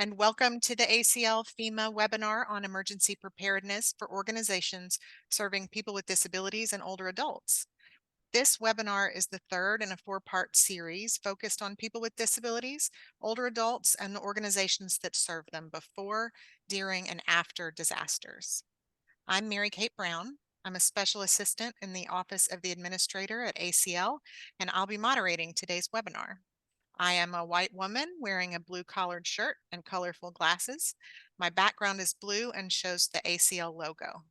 and welcome to the ACL FEMA webinar on emergency preparedness for organizations serving people with disabilities and older adults. This webinar is the third in a four-part series focused on people with disabilities, older adults, and the organizations that serve them before, during, and after disasters. I'm Mary Kate Brown. I'm a special assistant in the Office of the Administrator at ACL, and I'll be moderating today's webinar. I am a white woman wearing a blue collared shirt and colorful glasses. My background is blue and shows the ACL logo.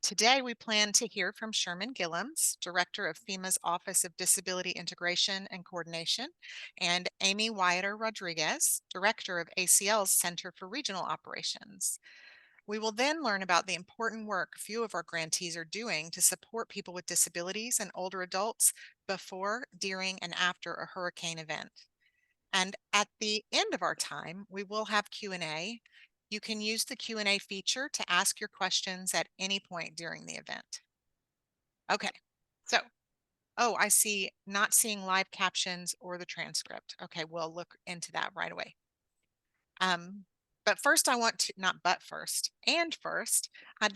Today, we plan to hear from Sherman Gillums, Director of FEMA's Office of Disability Integration and Coordination, and Amy Wyatter Rodriguez, Director of ACL's Center for Regional Operations. We will then learn about the important work a few of our grantees are doing to support people with disabilities and older adults before, during, and after a hurricane event. And at the end of our time, we will have Q&A. You can use the Q&A feature to ask your questions at any point during the event. Okay, so, I see not seeing live captions or the transcript. Okay, we'll look into that right away. But first, I'd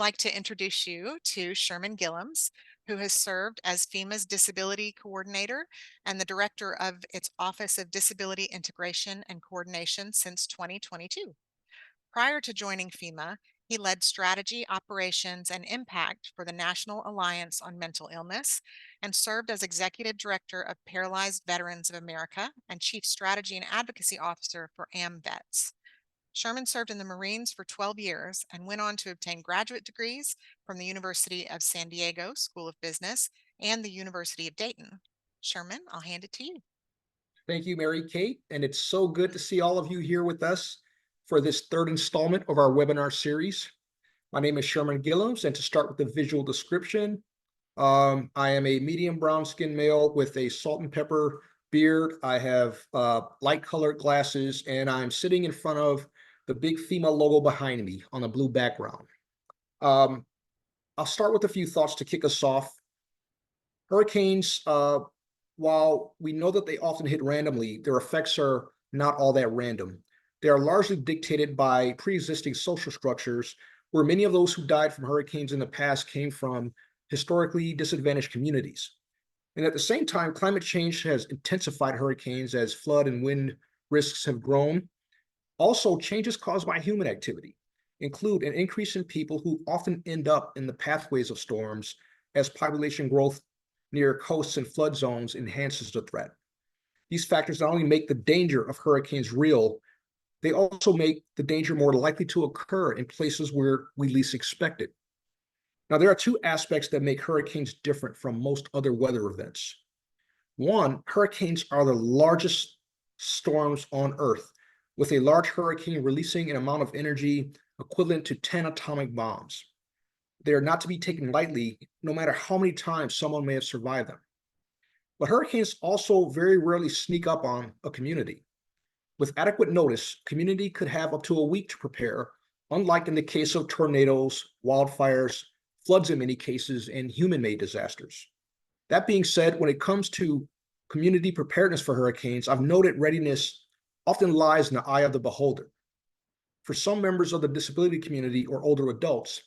like to introduce you to Sherman Gillums, who has served as FEMA's Disability Coordinator and the Director of its Office of Disability Integration and Coordination since 2022. Prior to joining FEMA, he led strategy, operations, and impact for the National Alliance on Mental Illness and served as Executive Director of Paralyzed Veterans of America and Chief Strategy and Advocacy Officer for AMVETS. Sherman served in the Marines for 12 years and went on to obtain graduate degrees from the University of San Diego School of Business and the University of Dayton. Sherman, I'll hand it to you. Thank you, Mary Kate, and it's so good to see all of you here with us for this third installment of our webinar series. My name is Sherman Gillums, and to start with the visual description, I am a medium brown skinned male with a salt and pepper beard. I have light colored glasses, and I'm sitting in front of the big FEMA logo behind me on a blue background. I'll start with a few thoughts to kick us off. Hurricanes, while we know that they often hit randomly, their effects are not all that random. They are largely dictated by pre-existing social structures, where many of those who died from hurricanes in the past came from historically disadvantaged communities. And at the same time, climate change has intensified hurricanes as flood and wind risks have grown. Also, changes caused by human activity include an increase in people who often end up in the pathways of storms as population growth near coasts and flood zones enhances the threat. These factors not only make the danger of hurricanes real, they also make the danger more likely to occur in places where we least expect it. Now, there are two aspects that make hurricanes different from most other weather events. One, hurricanes are the largest storms on Earth, with a large hurricane releasing an amount of energy equivalent to 10 atomic bombs. They are not to be taken lightly, no matter how many times someone may have survived them. But hurricanes also very rarely sneak up on a community. With adequate notice, community could have up to a week to prepare, unlike in the case of tornadoes, wildfires, floods in many cases, and human-made disasters. That being said, when it comes to community preparedness for hurricanes, I've noted readiness often lies in the eye of the beholder. For some members of the disability community or older adults,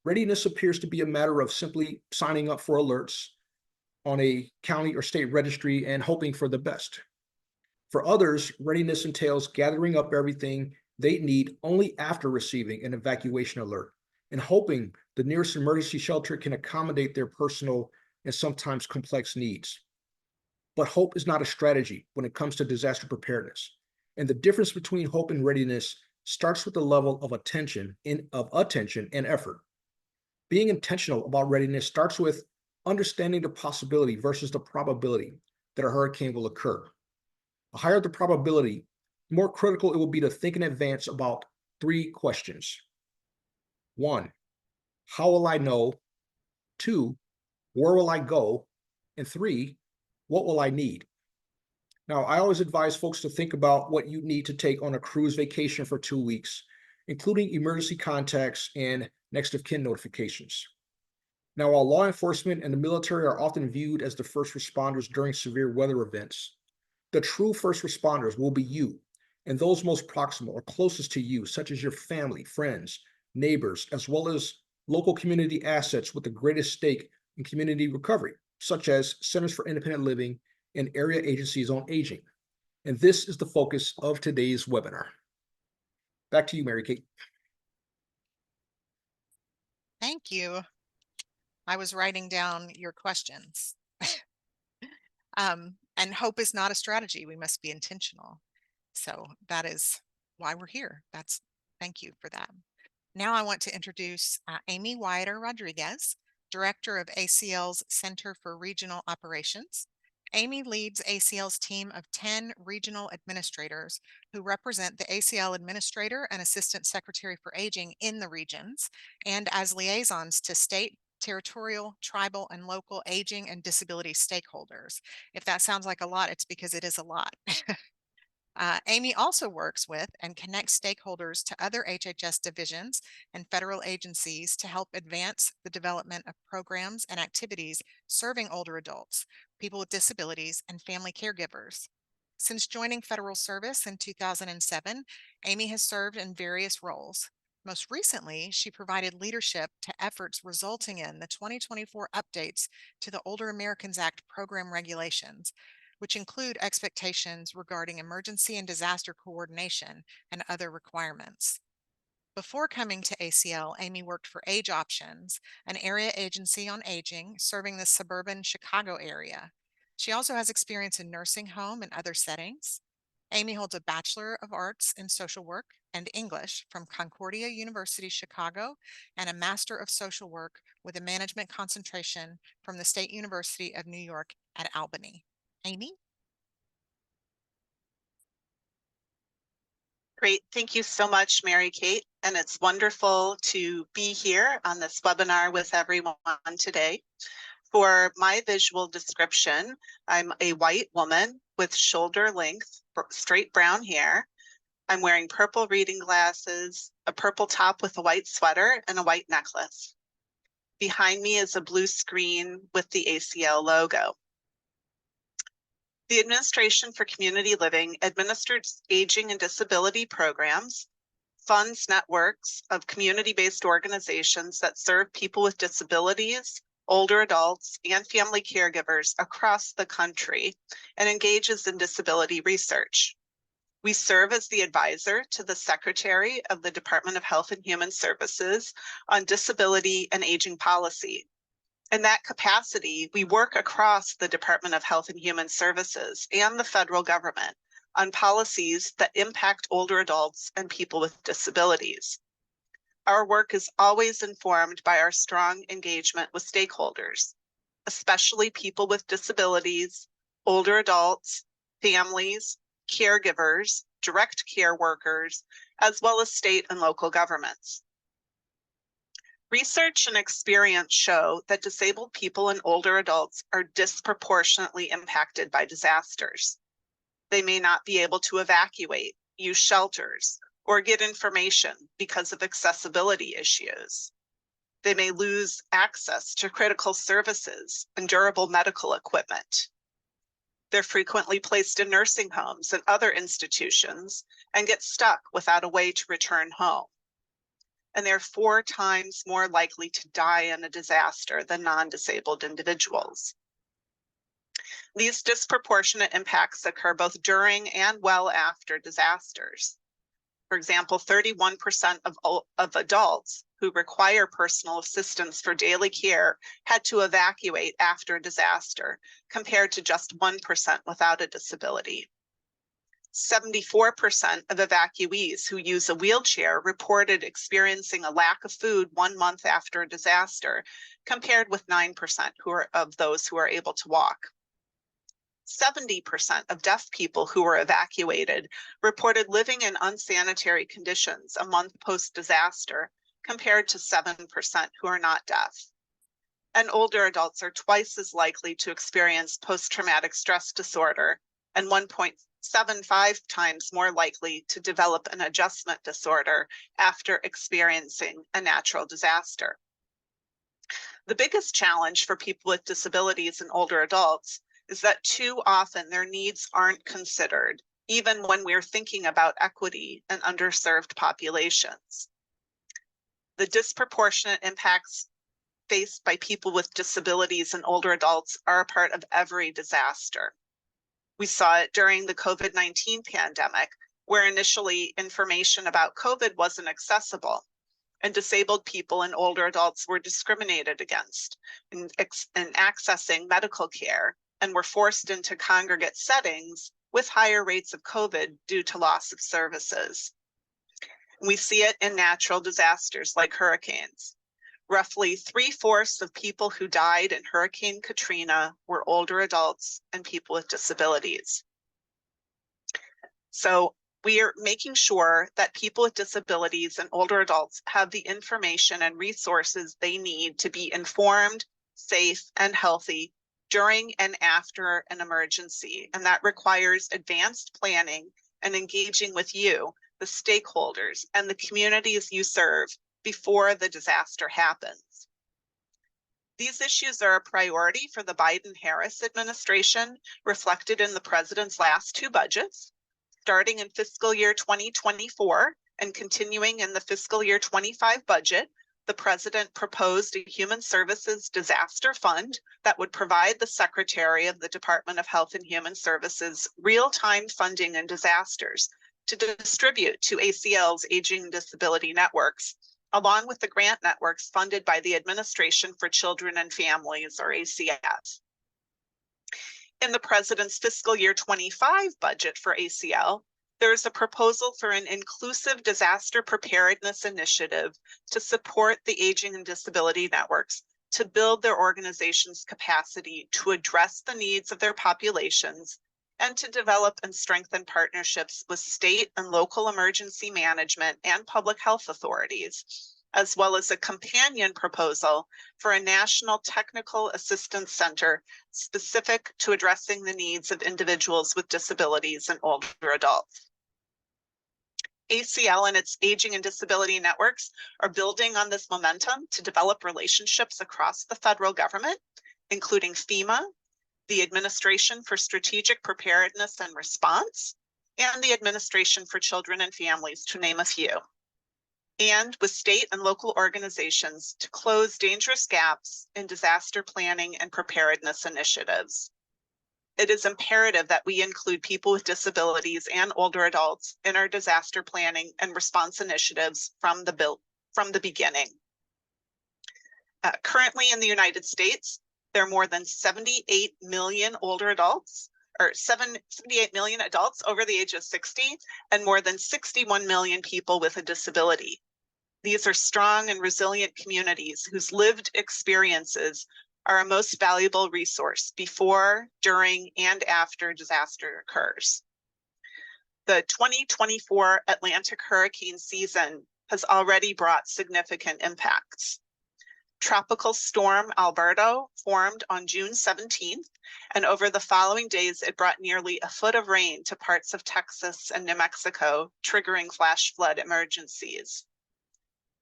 readiness appears to be a matter of simply signing up for alerts on a county or state registry and hoping for the best. For others, readiness entails gathering up everything they need only after receiving an evacuation alert and hoping the nearest emergency shelter can accommodate their personal and sometimes complex needs. But hope is not a strategy when it comes to disaster preparedness. And the difference between hope and readiness starts with the level of attention and effort. Being intentional about readiness starts with understanding the possibility versus the probability that a hurricane will occur. The higher the probability, the more critical it will be to think in advance about three questions. 1, how will I know? 2, where will I go? And 3, what will I need? Now, I always advise folks to think about what you need to take on a cruise vacation for 2 weeks, including emergency contacts and next of kin notifications. Now, while law enforcement and the military are often viewed as the first responders during severe weather events, the true first responders will be you, and those most proximal or closest to you, such as your family, friends, neighbors, as well as local community assets with the greatest stake in community recovery, such as Centers for Independent Living and area agencies on aging. And this is the focus of today's webinar. Back to you, Mary Kate. Thank you. I was writing down your questions. And hope is not a strategy. We must be intentional. So that is why we're here. Thank you for that. Now I want to introduce Amy Wyatter Rodriguez, Director of ACL's Center for Regional Operations. Amy leads ACL's team of 10 regional administrators who represent the ACL Administrator and Assistant Secretary for Aging in the regions and as liaisons to state, territorial, tribal, and local aging and disability stakeholders. If that sounds like a lot, it's because it is a lot. Amy also works with and connects stakeholders to other HHS divisions and federal agencies to help advance the development of programs and activities serving older adults, people with disabilities, and family caregivers. Since joining federal service in 2007, Amy has served in various roles. Most recently, she provided leadership to efforts resulting in the 2024 updates to the Older Americans Act program regulations, which include expectations regarding emergency and disaster coordination and other requirements. Before coming to ACL, Amy worked for Age Options, an area agency on aging serving the suburban Chicago area. She also has experience in nursing home and other settings. Amy holds a Bachelor of Arts in Social Work and English from Concordia University, Chicago, and a Master of Social Work with a management concentration from the State University of New York at Albany. Amy? Great. Thank you so much, Mary Kate. And it's wonderful to be here on this webinar with everyone today. For my visual description, I'm a white woman with shoulder length, straight brown hair. I'm wearing purple reading glasses, a purple top with a white sweater, and a white necklace. Behind me is a blue screen with the ACL logo. The Administration for Community Living administers aging and disability programs, funds networks of community-based organizations that serve people with disabilities, older adults, and family caregivers across the country, and engages in disability research. We serve as the advisor to the Secretary of the Department of Health and Human Services on disability and aging policy. In that capacity, we work across the Department of Health and Human Services and the federal government on policies that impact older adults and people with disabilities. Our work is always informed by our strong engagement with stakeholders, especially people with disabilities, older adults, families, caregivers, direct care workers, as well as state and local governments. Research and experience show that disabled people and older adults are disproportionately impacted by disasters. They may not be able to evacuate, use shelters, or get information because of accessibility issues. They may lose access to critical services and durable medical equipment. They're frequently placed in nursing homes and other institutions and get stuck without a way to return home. And they're 4 times more likely to die in a disaster than non-disabled individuals. These disproportionate impacts occur both during and well after disasters. For example, 31% of adults who require personal assistance for daily care had to evacuate after a disaster, compared to just 1% without a disability. 74% of evacuees who use a wheelchair reported experiencing a lack of food 1 month after a disaster, compared with 9% of those who are able to walk. 70% of deaf people who were evacuated reported living in unsanitary conditions a month post-disaster, compared to 7% who are not deaf. And older adults are twice as likely to experience post-traumatic stress disorder and 1.75 times more likely to develop an adjustment disorder after experiencing a natural disaster. The biggest challenge for people with disabilities and older adults is that too often their needs aren't considered even when we're thinking about equity and underserved populations. The disproportionate impacts faced by people with disabilities and older adults are a part of every disaster. We saw it during the COVID-19 pandemic, where initially information about COVID wasn't accessible, and disabled people and older adults were discriminated against in accessing medical care and were forced into congregate settings with higher rates of COVID due to loss of services. We see it in natural disasters like hurricanes. Roughly 3/4 of people who died in Hurricane Katrina were older adults and people with disabilities. So we are making sure that people with disabilities and older adults have the information and resources they need to be informed, safe, and healthy during and after an emergency. And that requires advanced planning and engaging with you, the stakeholders, and the communities you serve before the disaster happens. These issues are a priority for the Biden-Harris administration, reflected in the president's last two budgets. Starting in fiscal year 2024 and continuing in the fiscal year 25 budget, the president proposed a Human Services Disaster Fund that would provide the Secretary of the Department of Health and Human Services real-time funding in disasters to distribute to ACL's Aging and Disability Networks, along with the grant networks funded by the Administration for Children and Families, or ACF. In the president's fiscal year 25 budget for ACL, there is a proposal for an inclusive disaster preparedness initiative to support the Aging and Disability Networks to build their organization's capacity to address the needs of their populations and to develop and strengthen partnerships with state and local emergency management and public health authorities, as well as a companion proposal for a national technical assistance center specific to addressing the needs of individuals with disabilities and older adults. ACL and its Aging and Disability Networks are building on this momentum to develop relationships across the federal government, including FEMA, the Administration for Strategic Preparedness and Response, and the Administration for Children and Families, to name a few, and with state and local organizations to close dangerous gaps in disaster planning and preparedness initiatives. It is imperative that we include people with disabilities and older adults in our disaster planning and response initiatives from the beginning. Currently in the United States, there are more than 78 million older adults, or 78 million adults over the age of 60, and more than 61 million people with a disability. These are strong and resilient communities whose lived experiences are a most valuable resource before, during, and after disaster occurs. The 2024 Atlantic hurricane season has already brought significant impacts. Tropical Storm Alberto formed on June 17th, and over the following days, it brought nearly a foot of rain to parts of Texas and New Mexico, triggering flash flood emergencies.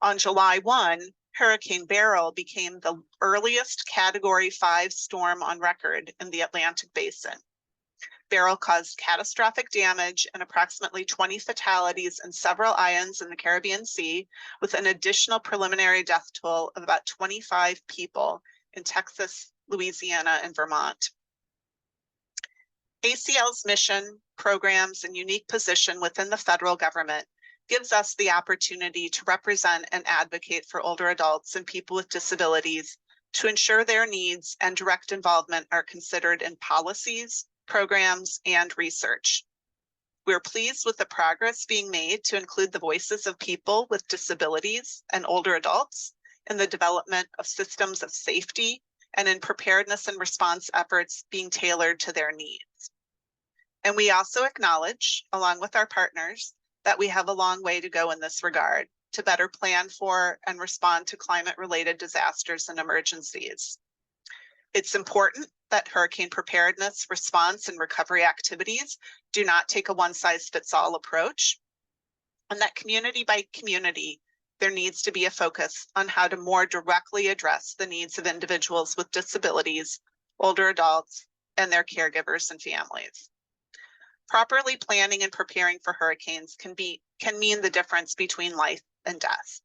On July 1, Hurricane Beryl became the earliest Category 5 storm on record in the Atlantic Basin. Beryl caused catastrophic damage and approximately 20 fatalities in several islands in the Caribbean Sea, with an additional preliminary death toll of about 25 people in Texas, Louisiana, and Vermont. ACL's mission, programs, and unique position within the federal government gives us the opportunity to represent and advocate for older adults and people with disabilities to ensure their needs and direct involvement are considered in policies, programs, and research. We're pleased with the progress being made to include the voices of people with disabilities and older adults in the development of systems of safety and in preparedness and response efforts being tailored to their needs. And we also acknowledge, along with our partners, that we have a long way to go in this regard to better plan for and respond to climate-related disasters and emergencies. It's important that hurricane preparedness, response, and recovery activities do not take a one-size-fits-all approach, and that community by community, there needs to be a focus on how to more directly address the needs of individuals with disabilities, older adults, and their caregivers and families. Properly planning and preparing for hurricanes can mean the difference between life and death.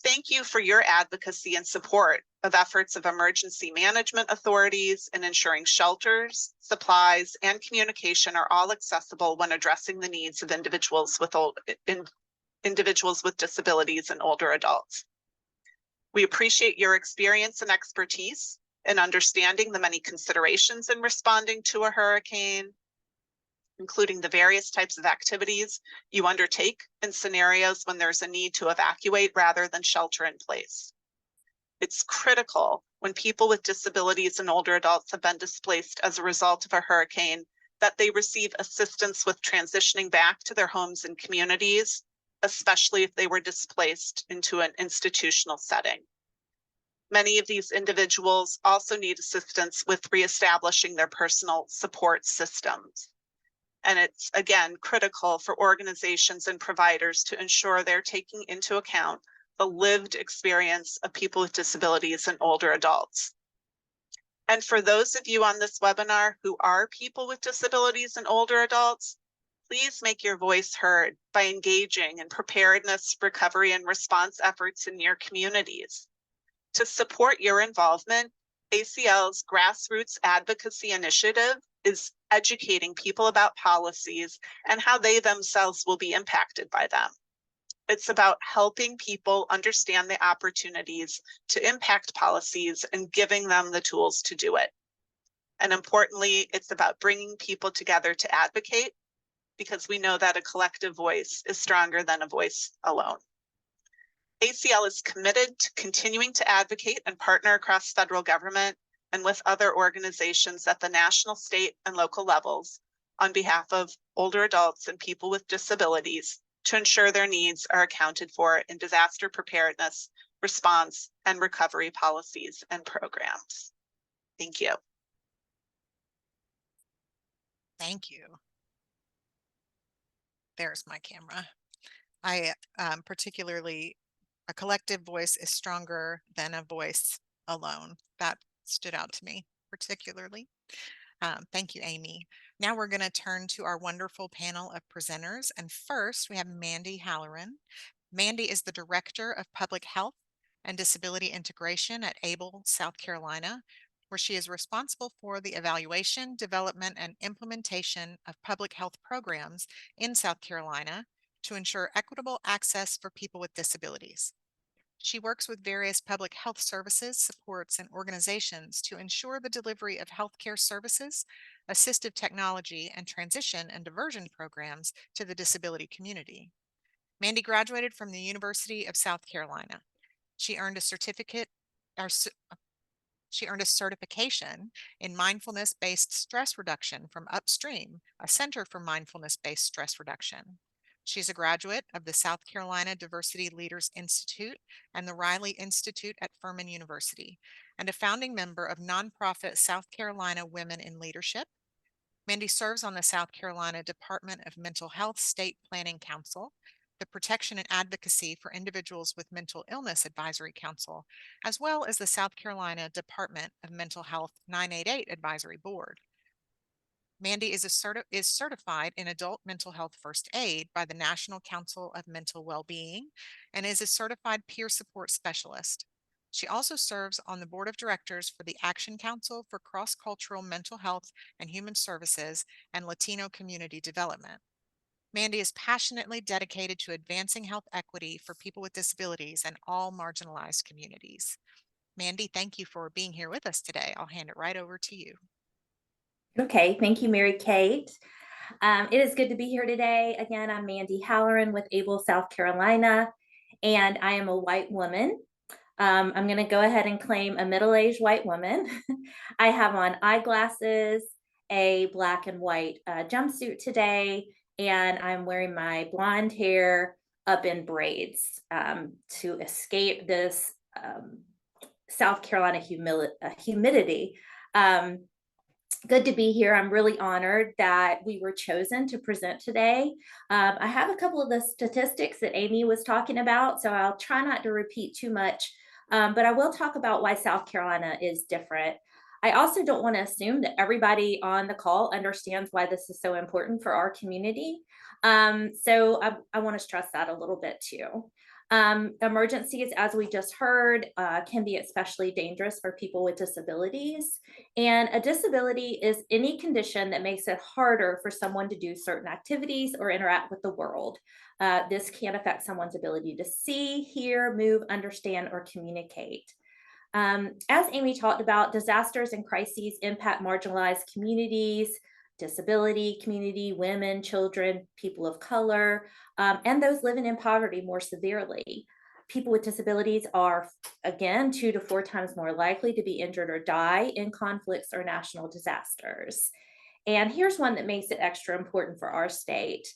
Thank you for your advocacy and support of efforts of emergency management authorities in ensuring shelters, supplies, and communication are all accessible when addressing the needs of individuals with disabilities and older adults. We appreciate your experience and expertise in understanding the many considerations in responding to a hurricane, including the various types of activities you undertake in scenarios when there's a need to evacuate rather than shelter in place. It's critical when people with disabilities and older adults have been displaced as a result of a hurricane that they receive assistance with transitioning back to their homes and communities, especially if they were displaced into an institutional setting. Many of these individuals also need assistance with reestablishing their personal support systems. And it's, again, critical for organizations and providers to ensure they're taking into account the lived experience of people with disabilities and older adults. And for those of you on this webinar who are people with disabilities and older adults, please make your voice heard by engaging in preparedness, recovery, and response efforts in your communities. To support your involvement, ACL's Grassroots Advocacy Initiative is educating people about policies and how they themselves will be impacted by them. It's about helping people understand the opportunities to impact policies and giving them the tools to do it. And importantly, it's about bringing people together to advocate, because we know that a collective voice is stronger than a voice alone. ACL is committed to continuing to advocate and partner across federal government and with other organizations at the national, state, and local levels on behalf of older adults and people with disabilities to ensure their needs are accounted for in disaster preparedness, response, and recovery policies and programs. Thank you. Thank you. There's my camera. I particularly, a collective voice is stronger than a voice alone. That stood out to me particularly. Thank you, Amy. Now we're going to turn to our wonderful panel of presenters. And first we have Mandy Halloran. Mandy is the Director of Public Health and Disability Integration at ABLE, South Carolina, where she is responsible for the evaluation, development, and implementation of public health programs in South Carolina to ensure equitable access for people with disabilities. She works with various public health services, supports, and organizations to ensure the delivery of healthcare services, assistive technology, and transition and diversion programs to the disability community. Mandy graduated from the University of South Carolina. She earned a certification in mindfulness-based stress reduction from Upstream, a center for mindfulness-based stress reduction. She's a graduate of the South Carolina Diversity Leaders Institute and the Riley Institute at Furman University, and a founding member of nonprofit South Carolina Women in Leadership. Mandy serves on the South Carolina Department of Mental Health State Planning Council, the Protection and Advocacy for Individuals with Mental Illness Advisory Council, as well as the South Carolina Department of Mental Health 988 Advisory Board. Mandy is certified in adult mental health first aid by the National Council of Mental Well-Being and is a certified peer support specialist. She also serves on the board of directors for the Action Council for Cross-Cultural Mental Health and Human Services and Latino Community Development. Mandy is passionately dedicated to advancing health equity for people with disabilities and all marginalized communities. Mandy, thank you for being here with us today. I'll hand it right over to you. Okay, thank you, Mary Kate. It is good to be here today. Again, I'm Mandy Halloran with ABLE, South Carolina, and I am a white woman. I'm going to go ahead and claim a middle-aged white woman. I have on eyeglasses, a black and white jumpsuit today, and I'm wearing my blonde hair up in braids to escape this South Carolina humidity. Good to be here. I'm really honored that we were chosen to present today. I have a couple of the statistics that Amy was talking about, so I'll try not to repeat too much, but I will talk about why South Carolina is different. I also don't want to assume that everybody on the call understands why this is so important for our community. So I want to stress that a little bit too. Emergencies, as we just heard, can be especially dangerous for people with disabilities. And a disability is any condition that makes it harder for someone to do certain activities or interact with the world. This can affect someone's ability to see, hear, move, understand, or communicate. As Amy talked about, disasters and crises impact marginalized communities, disability community, women, children, people of color, and those living in poverty more severely. People with disabilities are, again, 2 to 4 times more likely to be injured or die in conflicts or national disasters. And here's one that makes it extra important for our state.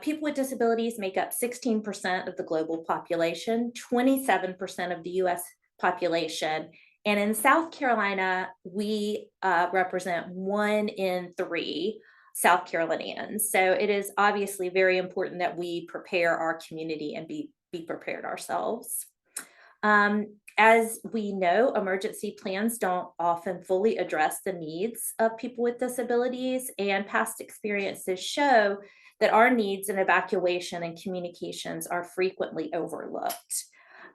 People with disabilities make up 16% of the global population, 27% of the US population. And in South Carolina, we represent 1 in 3 South Carolinians. So it is obviously very important that we prepare our community and be prepared ourselves. As we know, emergency plans don't often fully address the needs of people with disabilities, and past experiences show that our needs in evacuation and communications are frequently overlooked.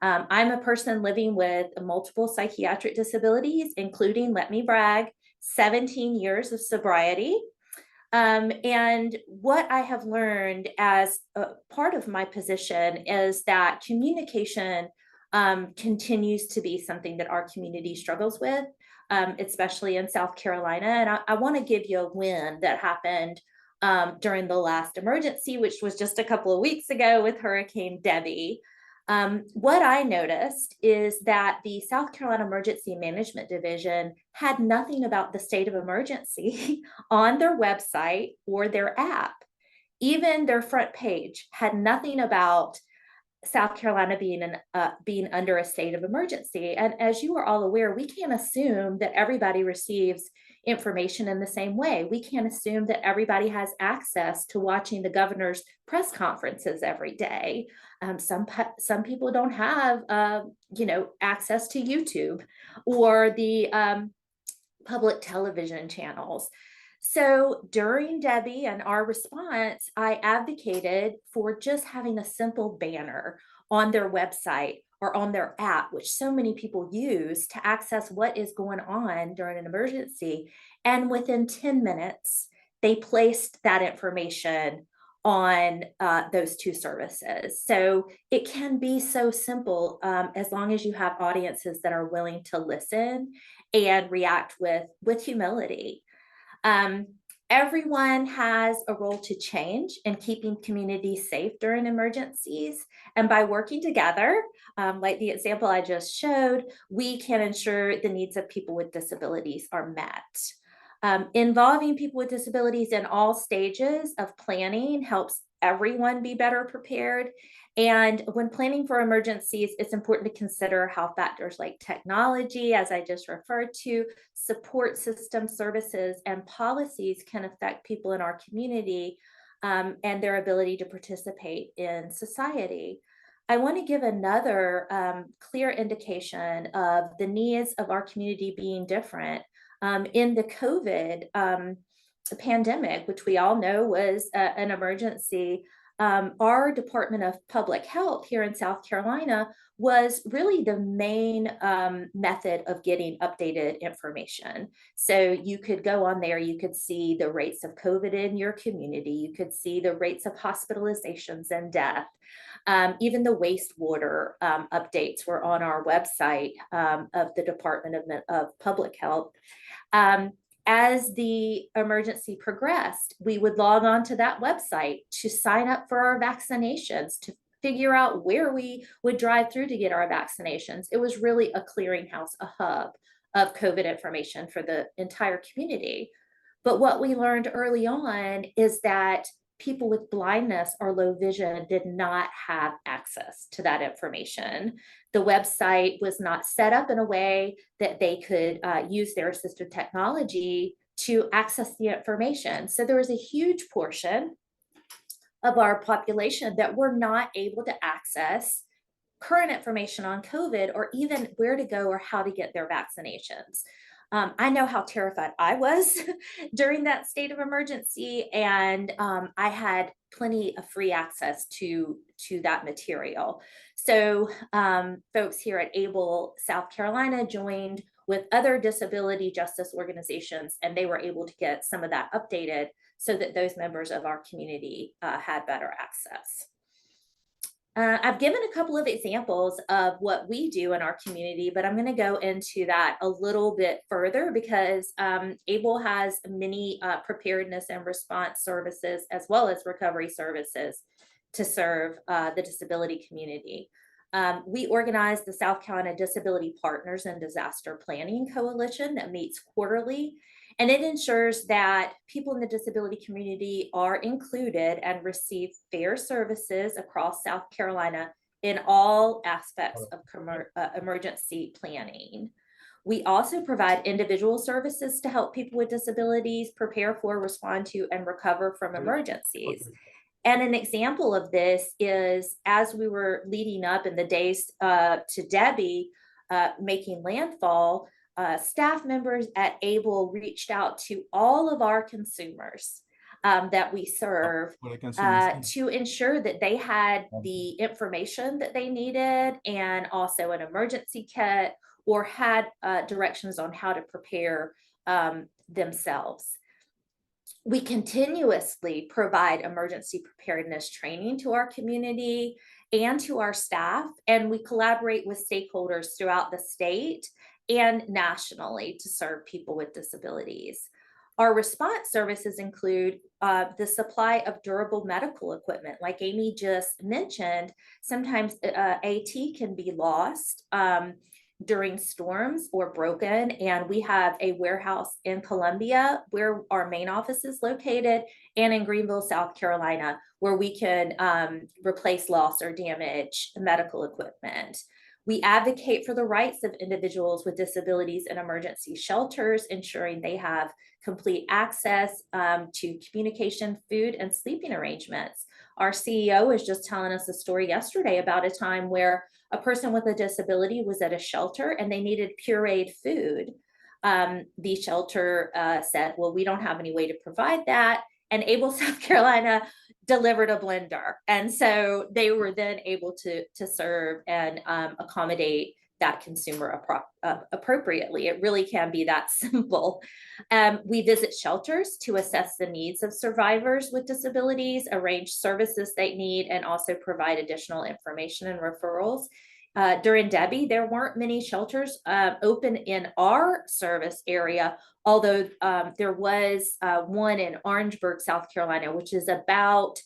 I'm a person living with multiple psychiatric disabilities, including, let me brag, 17 years of sobriety. And what I have learned as a part of my position is that communication continues to be something that our community struggles with, especially in South Carolina. And I want to give you a win that happened during the last emergency, which was just a couple of weeks ago with Hurricane Debbie. What I noticed is that the South Carolina Emergency Management Division had nothing about the state of emergency on their website or their app. Even their front page had nothing about South Carolina being under a state of emergency. And as you are all aware, we can't assume that everybody receives information in the same way. We can't assume that everybody has access to watching the governor's press conferences every day. Some people don't have, access to YouTube or the public television channels. So during Debbie and our response, I advocated for just having a simple banner on their website or on their app, which so many people use to access what is going on during an emergency. And within 10 minutes, they placed that information on those 2 services. So it can be so simple as long as you have audiences that are willing to listen and react with humility. Everyone has a role to change in keeping communities safe during emergencies. And by working together, like the example I just showed, we can ensure the needs of people with disabilities are met. Involving people with disabilities in all stages of planning helps everyone be better prepared. And when planning for emergencies, it's important to consider how factors like technology, as I just referred to, support system services, and policies can affect people in our community and their ability to participate in society. I want to give another clear indication of the needs of our community being different. In the COVID pandemic, which we all know was an emergency, our Department of Public Health here in South Carolina was really the main method of getting updated information. So you could go on there, you could see the rates of COVID in your community, you could see the rates of hospitalizations and death. Even the wastewater updates were on our website of the Department of Public Health. As the emergency progressed, we would log on to that website to sign up for our vaccinations, to figure out where we would drive through to get our vaccinations. It was really a clearinghouse, a hub of COVID information for the entire community. But what we learned early on is that people with blindness or low vision did not have access to that information. The website was not set up in a way that they could use their assistive technology to access the information. So there was a huge portion of our population that were not able to access current information on COVID or even where to go or how to get their vaccinations. I know how terrified I was during that state of emergency, and I had plenty of free access to that material. So folks here at ABLE South Carolina joined with other disability justice organizations, and they were able to get some of that updated so that those members of our community had better access. I've given a couple of examples of what we do in our community, but I'm going to go into that a little bit further because ABLE has many preparedness and response services as well as recovery services to serve the disability community. We organize the South Carolina Disability Partners and Disaster Planning Coalition that meets quarterly. And it ensures that people in the disability community are included and receive fair services across South Carolina in all aspects of emergency planning. We also provide individual services to help people with disabilities prepare for, respond to, and recover from emergencies. And an example of this is as we were leading up in the days to Debbie making landfall, staff members at ABLE reached out to all of our consumers that we serve to ensure that they had the information that they needed and also an emergency kit or had directions on how to prepare themselves. We continuously provide emergency preparedness training to our community and to our staff, and we collaborate with stakeholders throughout the state and nationally to serve people with disabilities. Our response services include the supply of durable medical equipment. Like Amy just mentioned, sometimes AT can be lost during storms or broken, and we have a warehouse in Columbia where our main office is located, and in Greenville, South Carolina, where we can replace lost or damaged medical equipment. We advocate for the rights of individuals with disabilities in emergency shelters, ensuring they have complete access to communication, food, and sleeping arrangements. Our CEO was just telling us a story yesterday about a time where a person with a disability was at a shelter and they needed pureed food. The shelter said, well, we don't have any way to provide that. And ABLE South Carolina delivered a blender. And so they were then able to serve and accommodate that consumer appropriately. It really can be that simple. We visit shelters to assess the needs of survivors with disabilities, arrange services they need, and also provide additional information and referrals. During Debbie, there weren't many shelters open in our service area, although there was one in Orangeburg, South Carolina, which is about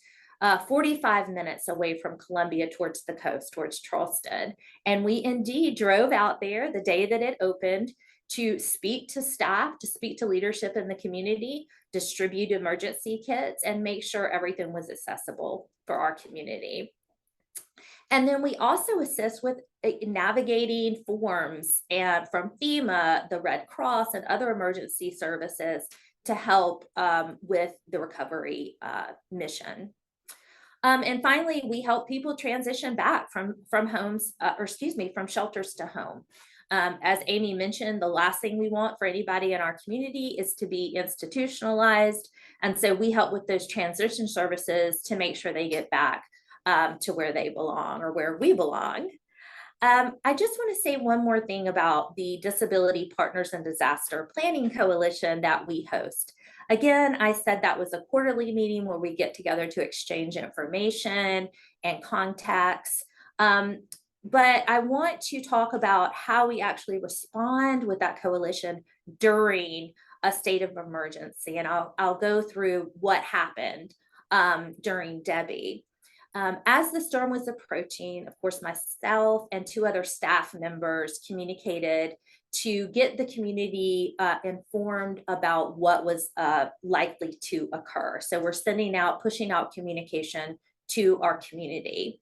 45 minutes away from Columbia towards the coast, towards Charleston. And we indeed drove out there the day that it opened to speak to staff, to speak to leadership in the community, distribute emergency kits, and make sure everything was accessible for our community. And then we also assist with navigating forms and from FEMA, the Red Cross, and other emergency services to help with the recovery mission. And finally, we help people transition back from shelters to home. As Amy mentioned, the last thing we want for anybody in our community is to be institutionalized. And so we help with those transition services to make sure they get back to where they belong or where we belong. I just want to say one more thing about the Disability Partners and Disaster Planning Coalition that we host. Again, I said that was a quarterly meeting where we get together to exchange information and contacts. But I want to talk about how we actually respond with that coalition during a state of emergency. And I'll go through what happened during Debbie. As the storm was approaching, of course, myself and 2 other staff members communicated to get the community informed about what was likely to occur. So we're pushing out communication to our community.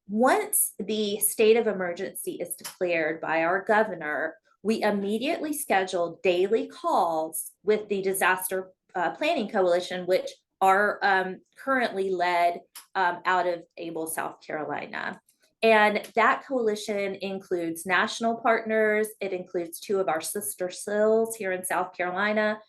Once the state of emergency is declared by our governor, we immediately scheduled daily calls with the Disaster Planning Coalition, which are currently led out of ABLE, South Carolina. And that coalition includes national partners. It includes 2 of our sister CILs here in South Carolina.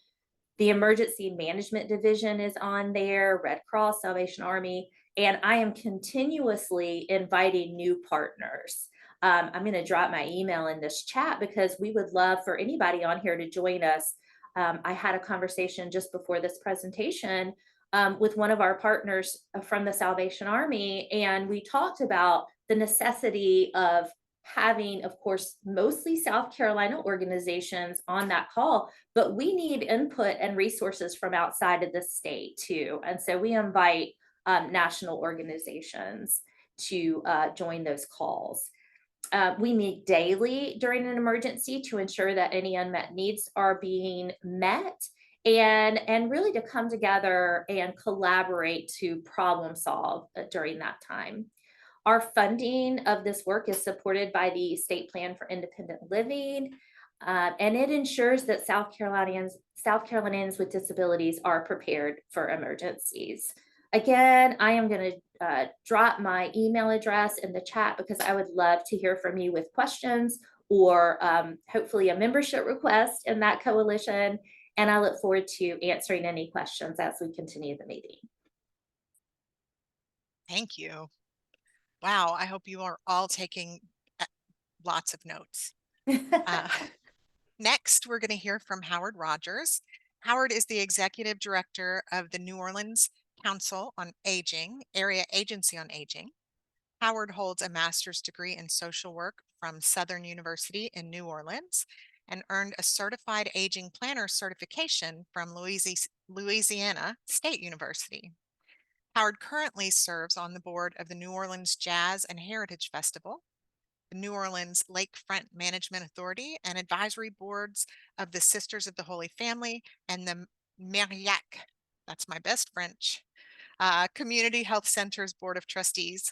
The Emergency Management Division is on there, Red Cross, Salvation Army, and I am continuously inviting new partners. I'm going to drop my email in this chat because we would love for anybody on here to join us. I had a conversation just before this presentation with one of our partners from the Salvation Army, and we talked about the necessity of having, of course, mostly South Carolina organizations on that call, but we need input and resources from outside of the state too. And so we invite national organizations to join those calls. We meet daily during an emergency to ensure that any unmet needs are being met, and really to come together and collaborate to problem solve during that time. Our funding of this work is supported by the State Plan for Independent Living, and it ensures that South Carolinians with disabilities are prepared for emergencies. Again, I am going to drop my email address in the chat because I would love to hear from you with questions or hopefully a membership request in that coalition. And I look forward to answering any questions as we continue the meeting. Thank you. Wow, I hope you are all taking lots of notes. Next, we're going to hear from Howard Rogers. Howard is the Executive Director of the New Orleans Council on Aging, Area Agency on Aging. Howard holds a master's degree in social work from Southern University in New Orleans and earned a certified aging planner certification from Louisiana State University. Howard currently serves on the board of the New Orleans Jazz and Heritage Festival, the New Orleans Lakefront Management Authority, and advisory boards of the Sisters of the Holy Family and the Marillac, that's my best French, Community Health Center's Board of Trustees.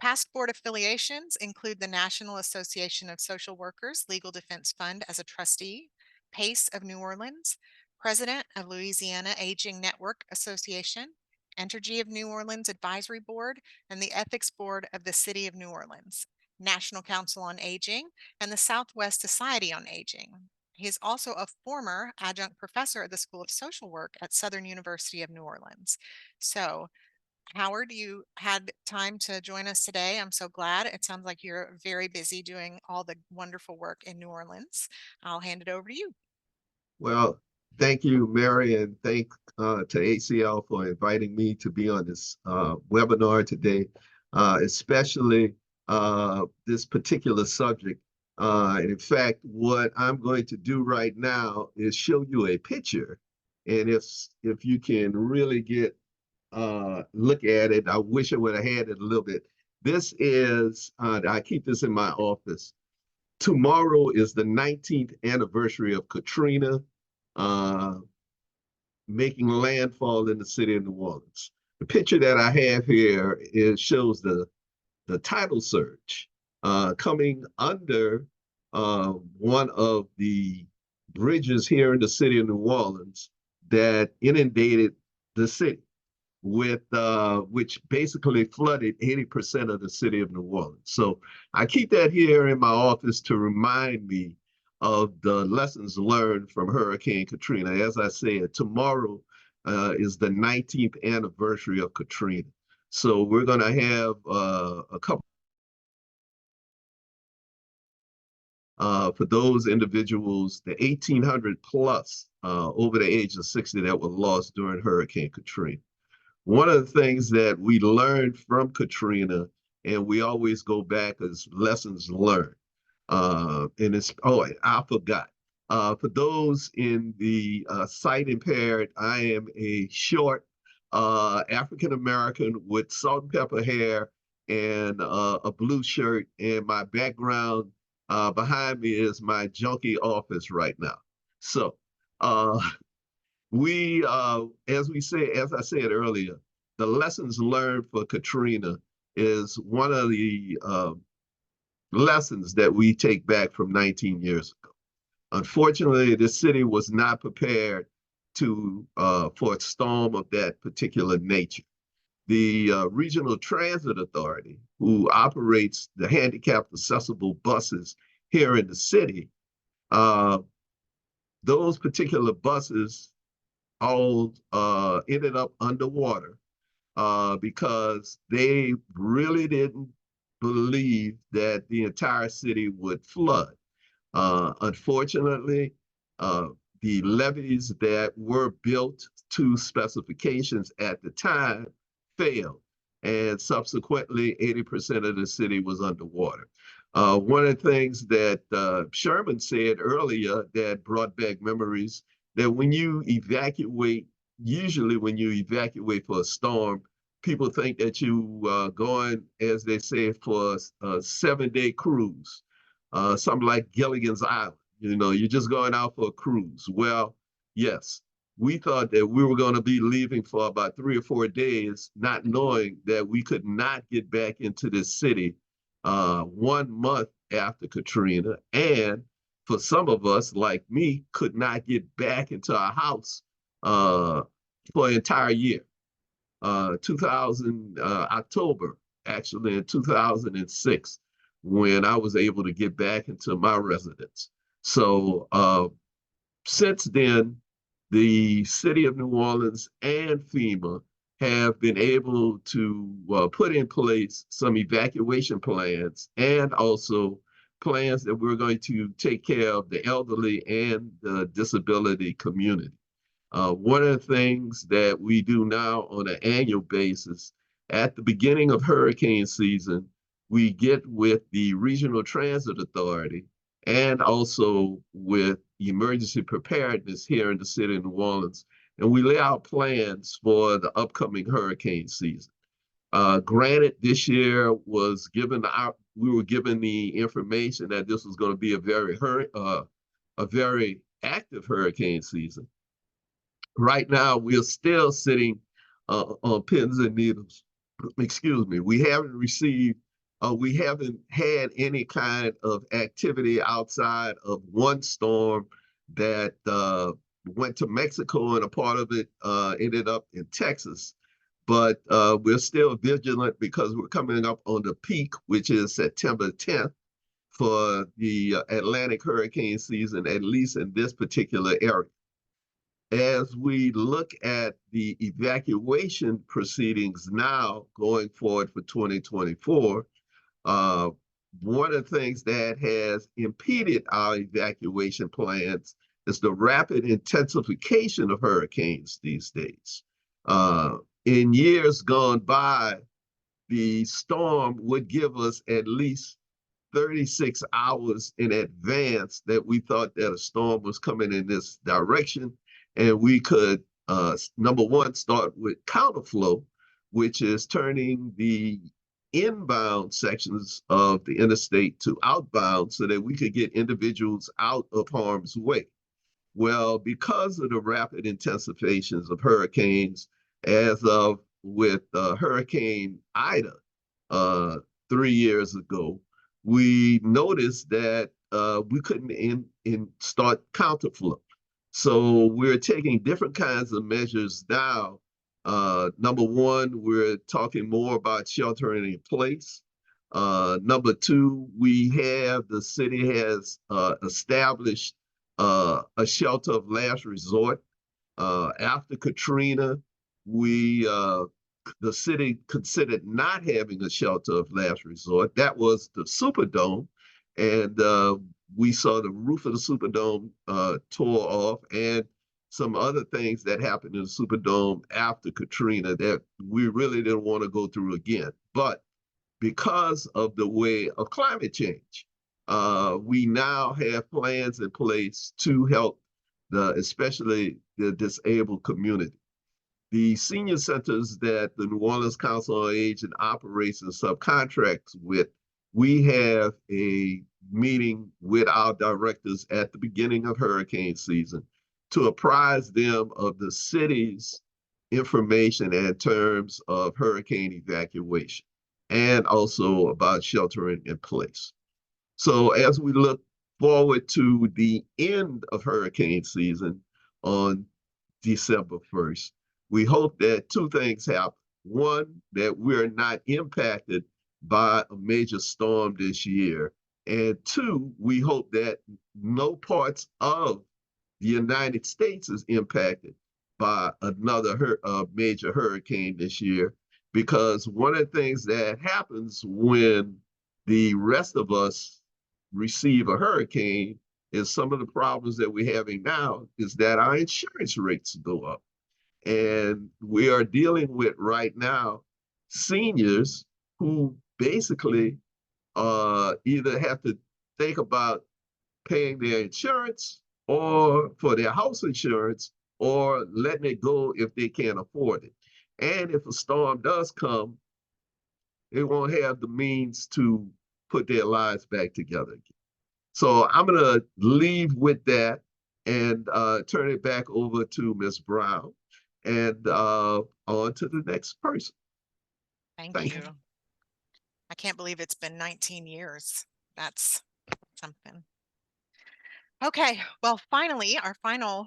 Past board affiliations include the National Association of Social Workers Legal Defense Fund as a trustee, PACE of New Orleans, president of Louisiana Aging Network Association, Entergy of New Orleans Advisory Board, and the Ethics Board of the City of New Orleans, National Council on Aging, and the Southwest Society on Aging. He is also a former adjunct professor at the School of Social Work at Southern University of New Orleans. So, Howard, you had time to join us today. I'm so glad. It sounds like you're very busy doing all the wonderful work in New Orleans. I'll hand it over to you. Well, thank you, Mary, and thank to ACL for inviting me to be on this webinar today, especially this particular subject. And in fact, what I'm going to do right now is show you a picture. And if you can really look at it, I wish I would have had it a little bit. This is, I keep this in my office. Tomorrow is the 19th anniversary of Katrina making landfall in the city of New Orleans. The picture that I have here shows the tidal surge coming under one of the bridges here in the city of New Orleans that inundated the city, with which basically flooded 80% of the city of New Orleans. So I keep that here in my office to remind me of the lessons learned from Hurricane Katrina. As I said, tomorrow is the 19th anniversary of Katrina. So we're going to have a couple for those individuals, the 1,800 plus over the age of 60 that were lost during Hurricane Katrina. One of the things that we learned from Katrina, and we always go back as lessons learned, and it's, oh, I forgot. For those in the sight impaired, I am a short African-American with salt and pepper hair and a blue shirt, and my background behind me is my junkie office right now. So as I said earlier, the lessons learned for Katrina is one of the lessons that we take back from 19 years ago. Unfortunately, the city was not prepared for a storm of that particular nature. the Regional Transit Authority, who operates the handicapped accessible buses here in the city, those particular buses all ended up underwater because they really didn't believe that the entire city would flood. Unfortunately, the levees that were built to specifications at the time failed, and subsequently 80% of the city was underwater. One of the things that Sherman said earlier that brought back memories, that when you evacuate, usually when you evacuate for a storm, people think that you going, as they say, for a 7-day cruise, something like Gilligan's Island. You know, you're just going out for a cruise. Well, yes, we thought that we were going to be leaving for about 3 or 4 days, not knowing that we could not get back into this city 1 month after Katrina. And for some of us, like me, could not get back into our house for an entire year. 2000 October, actually in 2006, when I was able to get back into my residence. So since then, the city of New Orleans and FEMA have been able to put in place some evacuation plans, and also plans that we're going to take care of the elderly and the disability community. One of the things that we do now on an annual basis, at the beginning of hurricane season, we get with the Regional Transit Authority and also with emergency preparedness here in the city of New Orleans, and we lay out plans for the upcoming hurricane season. Granted, this year was we were given the information that this was going to be a very active hurricane season. Right now, we're still sitting on pins and needles. Excuse me. We haven't had any kind of activity outside of one storm that went to Mexico, and a part of it ended up in Texas. But we're still vigilant because we're coming up on the peak, which is September 10th for the Atlantic hurricane season, at least in this particular area. As we look at the evacuation proceedings now going forward for 2024, one of the things that has impeded our evacuation plans is the rapid intensification of hurricanes these days. In years gone by, the storm would give us at least 36 hours in advance that we thought that a storm was coming in this direction. And we could, number one, start with counterflow, which is turning the inbound sections of the interstate to outbound so that we could get individuals out of harm's way. Well, because of the rapid intensifications of hurricanes, as of with Hurricane Ida 3 years ago, we noticed that we couldn't start counterflow. So we're taking different kinds of measures now. Number one, we're talking more about sheltering in place. Number two, the city has established a shelter of last resort. After Katrina, the city considered not having a shelter of last resort. That was the Superdome. And we saw the roof of the Superdome tore off, and some other things that happened in the Superdome after Katrina that we really didn't want to go through again. But because of the way of climate change, we now have plans in place to help especially the disabled community. The senior centers that the New Orleans Council on Aging operates and subcontracts with, we have a meeting with our directors at the beginning of hurricane season to apprise them of the city's information in terms of hurricane evacuation and also about sheltering in place. So as we look forward to the end of hurricane season on December 1st, we hope that two things happen. one, that we're not impacted by a major storm this year. And two, we hope that no parts of the United States is impacted by another major hurricane this year. Because one of the things that happens when the rest of us receive a hurricane is some of the problems that we're having now is that our insurance rates go up. And we are dealing with right now seniors who basically either have to think about paying their insurance or for their house insurance or letting it go if they can't afford it. And if a storm does come, they won't have the means to put their lives back together again. So I'm going to leave with that and turn it back over to Ms. Brown and on to the next person. Thank you. I can't believe it's been 19 years. That's something. Okay, well, finally, our final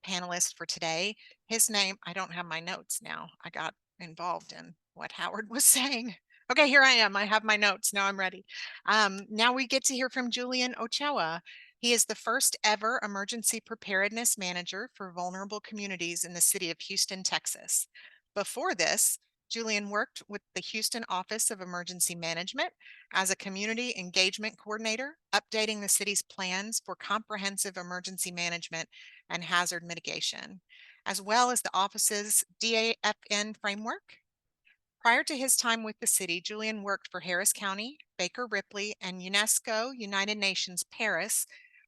panelist for today, his name, I don't have my notes now. I got involved in what Howard was saying. Okay, here I am. I have my notes. Now I'm ready. Now we get to hear from Julian Ochoa. He is the first ever emergency preparedness manager for vulnerable communities in the city of Houston, Texas. Before this, Julian worked with the Houston Office of Emergency Management as a community engagement coordinator, updating the city's plans for comprehensive emergency management and hazard mitigation, as well as the office's DAFN framework. Prior to his time with the city, Julian worked for Harris County, Baker Ripley, and UNESCO United Nations Paris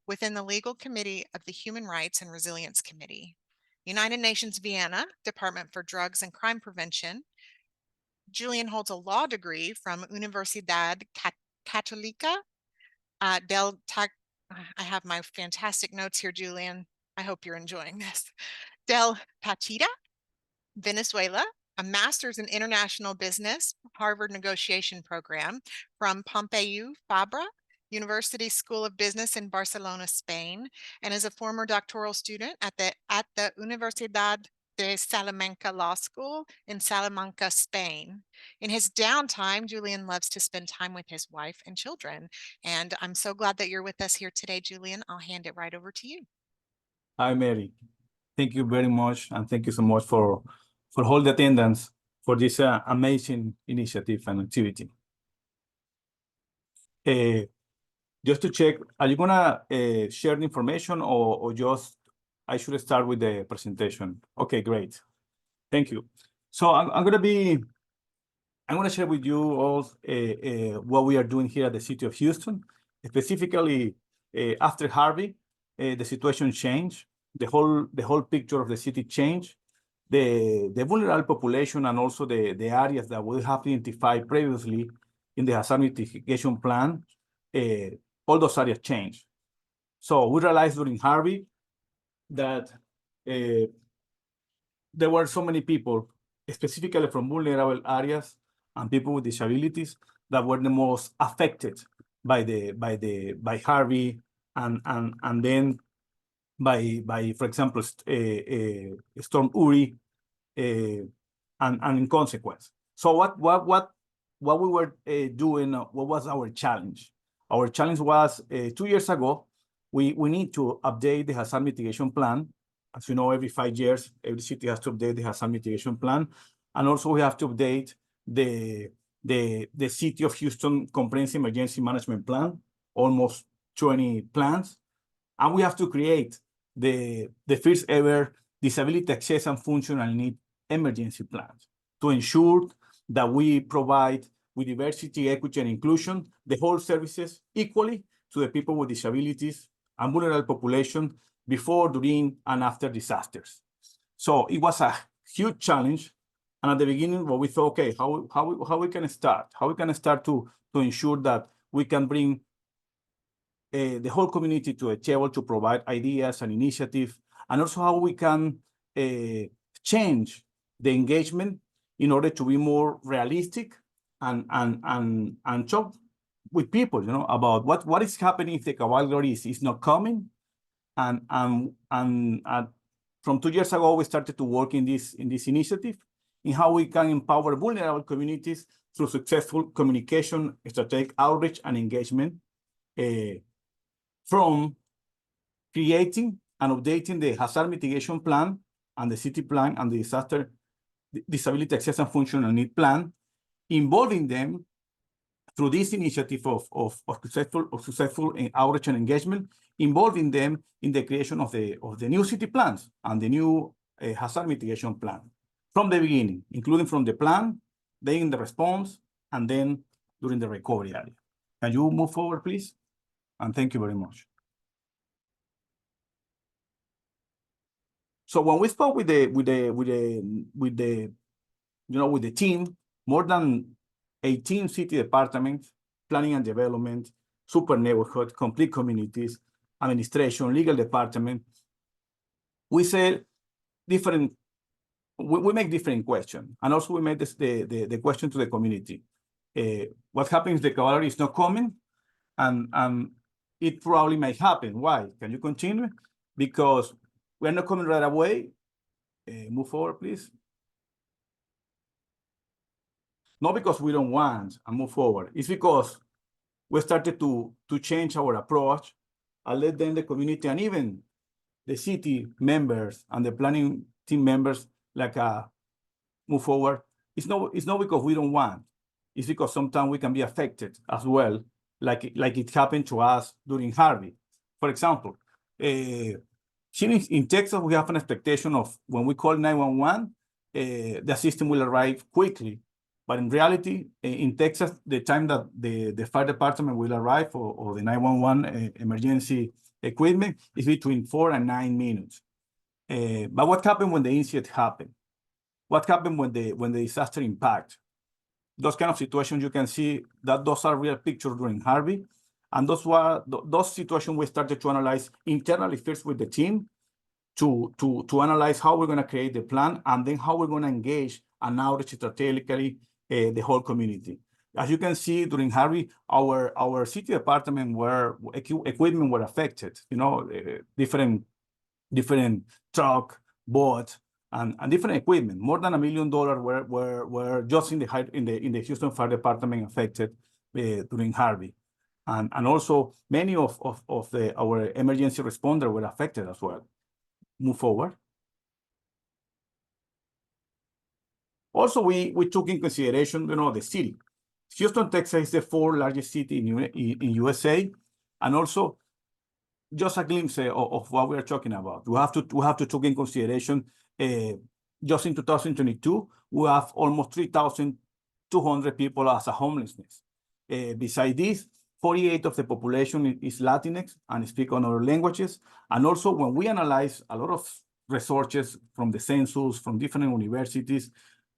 within the legal committee of the Human Rights and Resilience Committee. United Nations Vienna, Department for Drugs and Crime Prevention. Julian holds a law degree from Universidad Católica del Tag. I have my fantastic notes here, Julian. I hope you're enjoying this. Del Pachita, Venezuela, a master's in international business, Harvard negotiation program from Pompeu Fabra University School of Business in Barcelona, Spain, and is a former doctoral student at the Universidad de Salamanca Law School in Salamanca, Spain. In his downtime, Julian loves to spend time with his wife and children. And I'm so glad that you're with us here today, Julian. I'll hand it right over to you. Hi, Mary. Thank you very much. And thank you so much for all the attendance for this amazing initiative and activity. Just to check, are you gonna share the information or just, I should start with the presentation? Okay, great. Thank you. So I'm gonna share with you all what we are doing here at the City of Houston. Specifically, after Harvey, the situation changed. The whole picture of the city changed. The vulnerable population and also the areas that we have identified previously in the hazard mitigation plan, all those areas changed. So we realized during Harvey that there were so many people, specifically from vulnerable areas and people with disabilities, that were the most affected by Harvey and then by for example Storm Uri and in consequence. So what we were doing, what was our challenge? Our challenge was 2 years ago, we need to update the hazard mitigation plan. As you know, every 5 years, every city has to update the hazard mitigation plan. And also we have to update the City of Houston Comprehensive Emergency Management Plan, almost 20 plans. And we have to create the first ever disability access and functional need emergency plans to ensure that we provide with diversity, equity, and inclusion, the whole services equally to the people with disabilities and vulnerable population before, during, and after disasters. So it was a huge challenge. And at the beginning, well, we thought, okay, how we can start? How we can start to ensure that we can bring the whole community to a table to provide ideas and initiatives, and also how we can change the engagement in order to be more realistic and talk with people, you know, about what is happening if the cavalry is not coming. And from 2 years ago, we started to work in this initiative. in how we can empower vulnerable communities through successful communication, strategic outreach, and engagement, from creating and updating the hazard mitigation plan and the city plan and the disaster disability access and functional need plan, involving them through this initiative of successful outreach and engagement, involving them in the creation of the new city plans and the new hazard mitigation plan from the beginning, including from the plan, then in the response, and then during the recovery area. Can you move forward, please? And thank you very much. So when we spoke with the team, more than 18 city departments, planning and development, super neighborhood, complete communities, administration, legal department, we say different, we make different questions. And also we made the question to the community. What happens if the cavalry is not coming? And it probably may happen. Why? Can you continue? Because we're not coming right away. Move forward, please. Not because we don't want and move forward. It's because we started to change our approach and let them, the community, and even the city members and the planning team members, move forward. It's not because we don't want. It's because sometimes we can be affected as well, like it happened to us during Harvey. For example, in Texas, we have an expectation of when we call 911, the system will arrive quickly. But in reality, in Texas, the time that the fire department will arrive or the 911 emergency equipment is between 4 and 9 minutes. But what happened when the incident happened? What happened when the disaster impact? Those kind of situations, you can see that those are real pictures during Harvey. And those situations we started to analyze internally first with the team to analyze how we're going to create the plan and then how we're going to engage and outreach strategically the whole community. As you can see during Harvey, our city department equipment were affected, different truck, boats, and different equipment. More than $1 million were just in the Houston Fire Department affected during Harvey. And also many of our emergency responders were affected as well. Move forward. Also, we took in consideration, the city. Houston, Texas is the 4th largest city in USA, and also just a glimpse of what we are talking about. We have to take in consideration. Just in 2022, we have almost 3,200 people as a homelessness. Besides this, 48% of the population is Latinx and speak other languages. And also, when we analyze a lot of researches from the census, from different universities,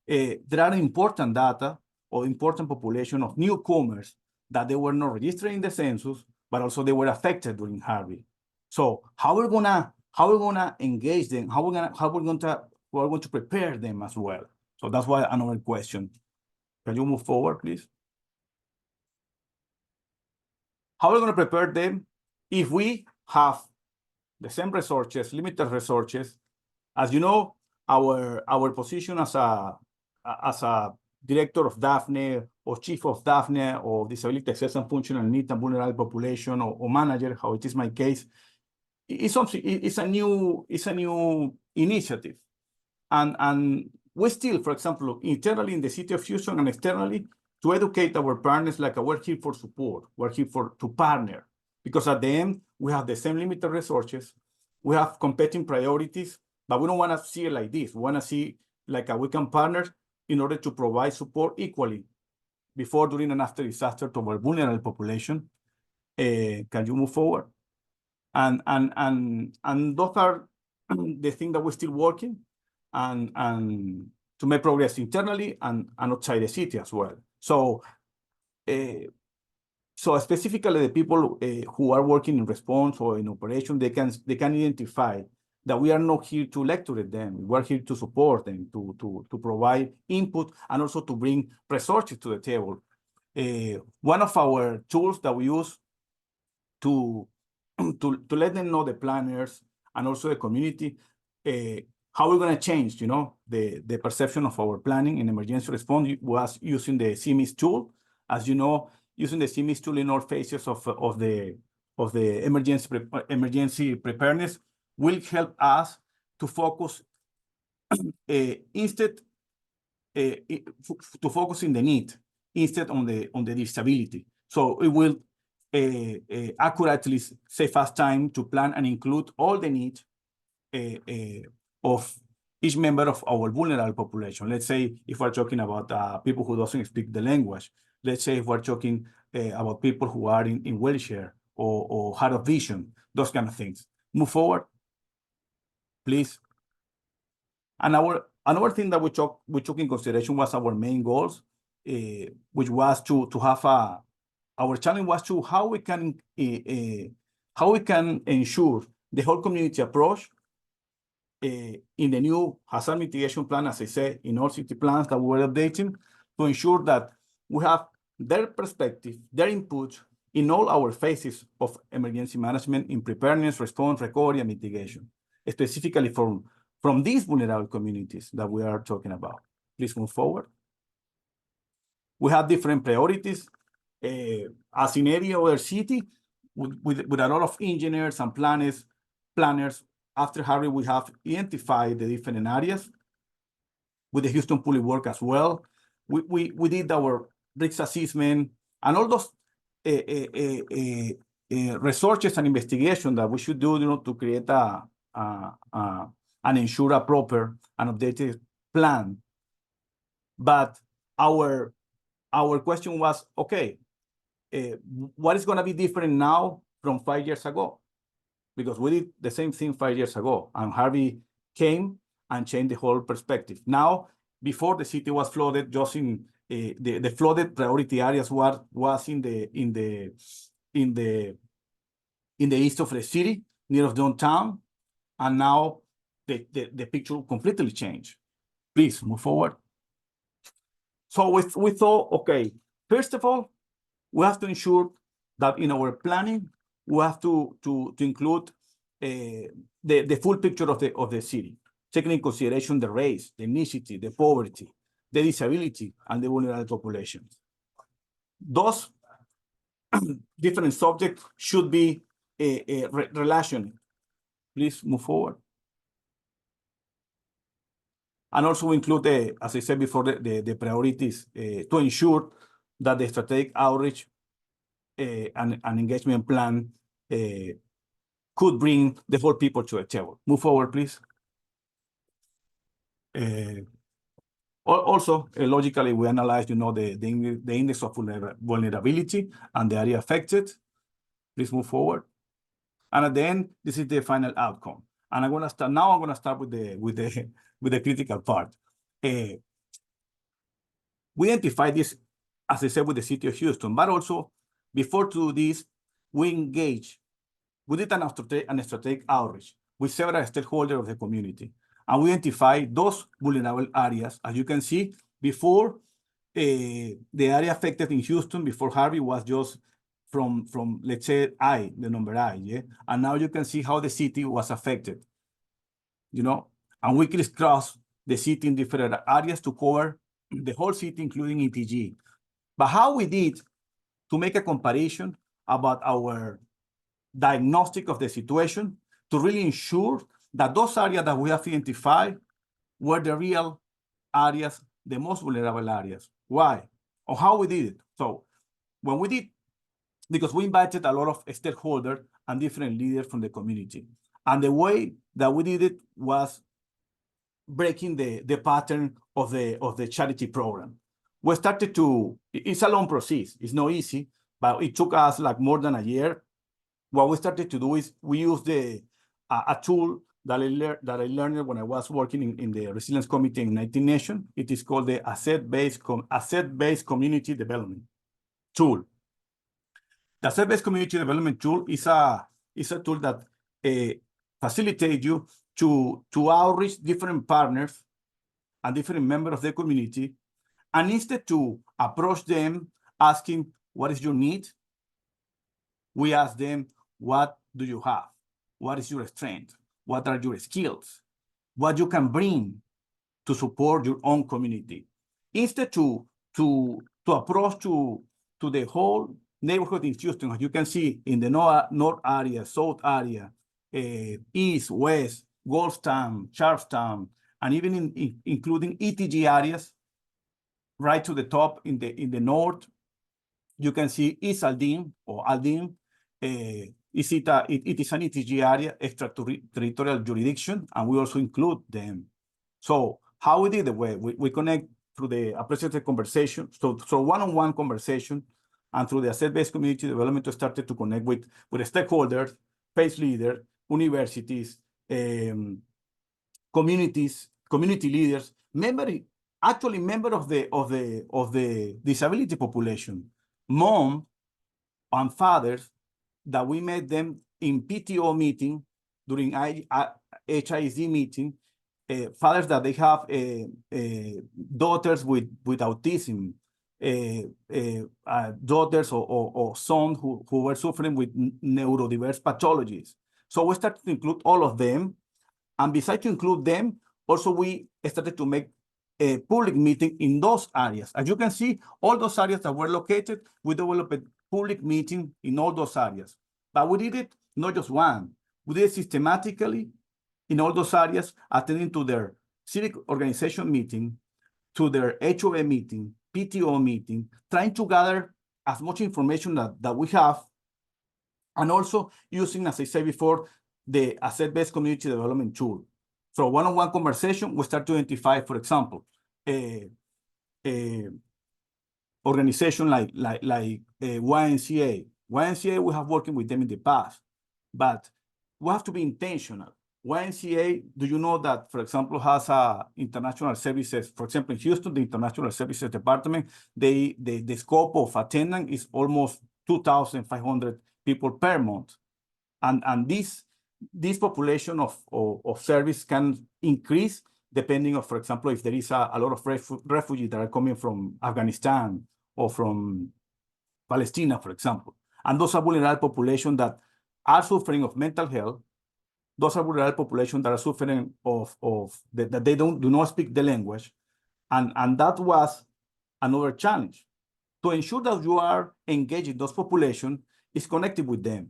there are important data or important population of newcomers that they were not registered in the census, but also they were affected during Harvey. So how we're gonna engage them? How we're going to prepare them as well? So that's why another question. Can you move forward, please? How are we going to prepare them if we have the same resources, limited resources? As you know, our position as a director of DAFNE or chief of DAFNE or disability access and functional need and vulnerable population or manager, how it is my case, it's a new initiative. And we still, for example, internally in the city of Houston and externally, to educate our partners, we're here for support, we're here to partner, because at the end, we have the same limited resources, we have competing priorities, but we don't want to see it like this. We want to see we can partner in order to provide support equally before, during, and after disaster to our vulnerable population. Can you move forward? And those are the things that we're still working and to make progress internally and outside the city as well. So specifically the people who are working in response or in operation, they can identify that we are not here to lecture them. We're here to support them, to provide input, and also to bring resources to the table. One of our tools that we use to let them know, the planners and also the community, how we're going to change, the perception of our planning and emergency response was using the CMIS tool. As you know, using the CMIS tool in all phases of the emergency preparedness will help us to focus instead to focus in the need instead on the disability. So it will accurately save us time to plan and include all the needs of each member of our vulnerable population. Let's say if we're talking about people who doesn't speak the language. Let's say if we're talking about people who are in wheelchair or hard of vision, those kind of things. Move forward, please. And another thing that we took in consideration was our main goals, which was to have our challenge was to how we can ensure the whole community approach in the new hazard mitigation plan, as I said, in all city plans that we're updating, to ensure that we have their perspective, their input in all our phases of emergency management in preparedness, response, recovery, and mitigation, specifically from these vulnerable communities that we are talking about. Please move forward. We have different priorities. As in every other city, with a lot of engineers and planners, after Harvey, we have identified the different areas. With the Houston Police work as well, we did our risk assessment and all those researches and investigation that we should do, to create and ensure a proper and updated plan. But our question was, okay, what is going to be different now from 5 years ago? Because we did the same thing 5 years ago, and Harvey came and changed the whole perspective. Now, before the city was flooded, just in the flooded priority areas was in the east of the city, near of downtown, and now the picture completely changed. Please move forward. So we thought, okay, first of all, we have to ensure that in our planning, we have to include the full picture of the city, taking in consideration the race, the ethnicity, the poverty, the disability, and the vulnerable populations. Those different subjects should be relational. Please move forward. And also include, as I said before, the priorities to ensure that the strategic outreach and engagement plan could bring the whole people to the table. Move forward, please. Also, logically, we analyze, the index of vulnerability and the area affected. Please move forward. And at the end, this is the final outcome. And I'm gonna start with the critical part. We identified this, as I said, with the city of Houston, but also before to do this, we did an strategic outreach with several stakeholders of the community. And we identified those vulnerable areas. As you can see, before the area affected in Houston, before Harvey, was just from let's say the number I, yeah? And now you can see how the city was affected, and we crisscross the city in different areas to cover the whole city, including ETG. But how we did to make a comparison about our diagnostic of the situation to really ensure that those areas that we have identified were the real areas, the most vulnerable areas. Why? Or how we did it. So when we did, because we invited a lot of stakeholders and different leaders from the community. And the way that we did it was breaking the pattern of the charity program. We started it's a long process. It's not easy, but it took us like more than a year. What we started to do is we used a tool that I learned when I was working in the Resilience Committee in United Nations. It is called the Asset-Based Community Development Tool. The Asset-Based Community Development Tool is a tool that facilitates you to outreach different partners and different members of the community, and instead to approach them asking, what is your need? We ask them, what do you have? What is your strength? What are your skills? what you can bring to support your own community. Instead to approach to the whole neighborhood in Houston, as you can see in the north area, south area, east, west, Goldstown, Charlestown, and even including ETG areas, right to the top in the north, you can see East Aldine or Aldine. It is an ETG area, extraterritorial jurisdiction, and we also include them. So how we did it? We connect through the appreciative conversation, so one-on-one conversation, and through the asset-based community development, we started to connect with stakeholders, PACE leaders, universities, community leaders, members of the disability population, mom and fathers, that we met them in PTO meeting, during HISD meeting, fathers that they have daughters with autism, daughters or sons who were suffering with neurodiverse pathologies. So we started to include all of them. And besides to include them, also we started to make a public meeting in those areas. As you can see, all those areas that were located, we developed a public meeting in all those areas. But we did it not just one. We did it systematically in all those areas, attending to their civic organization meeting, to their HOA meeting, PTO meeting, trying to gather as much information that we have, and also using, as I said before, the asset-based community development tool. So one-on-one conversation, we start to identify, for example, a organization like YMCA. YMCA, we have working with them in the past, but we have to be intentional. YMCA, do you know that, for example, has international services? For example, in Houston, the International Services Department, the scope of attendance is almost 2,500 people per month. And this population of service can increase depending on, for example, if there is a lot of refugees that are coming from Afghanistan or from Palestine, for example. And those are vulnerable populations that are suffering of mental health. Those are vulnerable populations that are suffering that they do not speak the language. And that was another challenge. To ensure that you are engaging those populations is connected with them.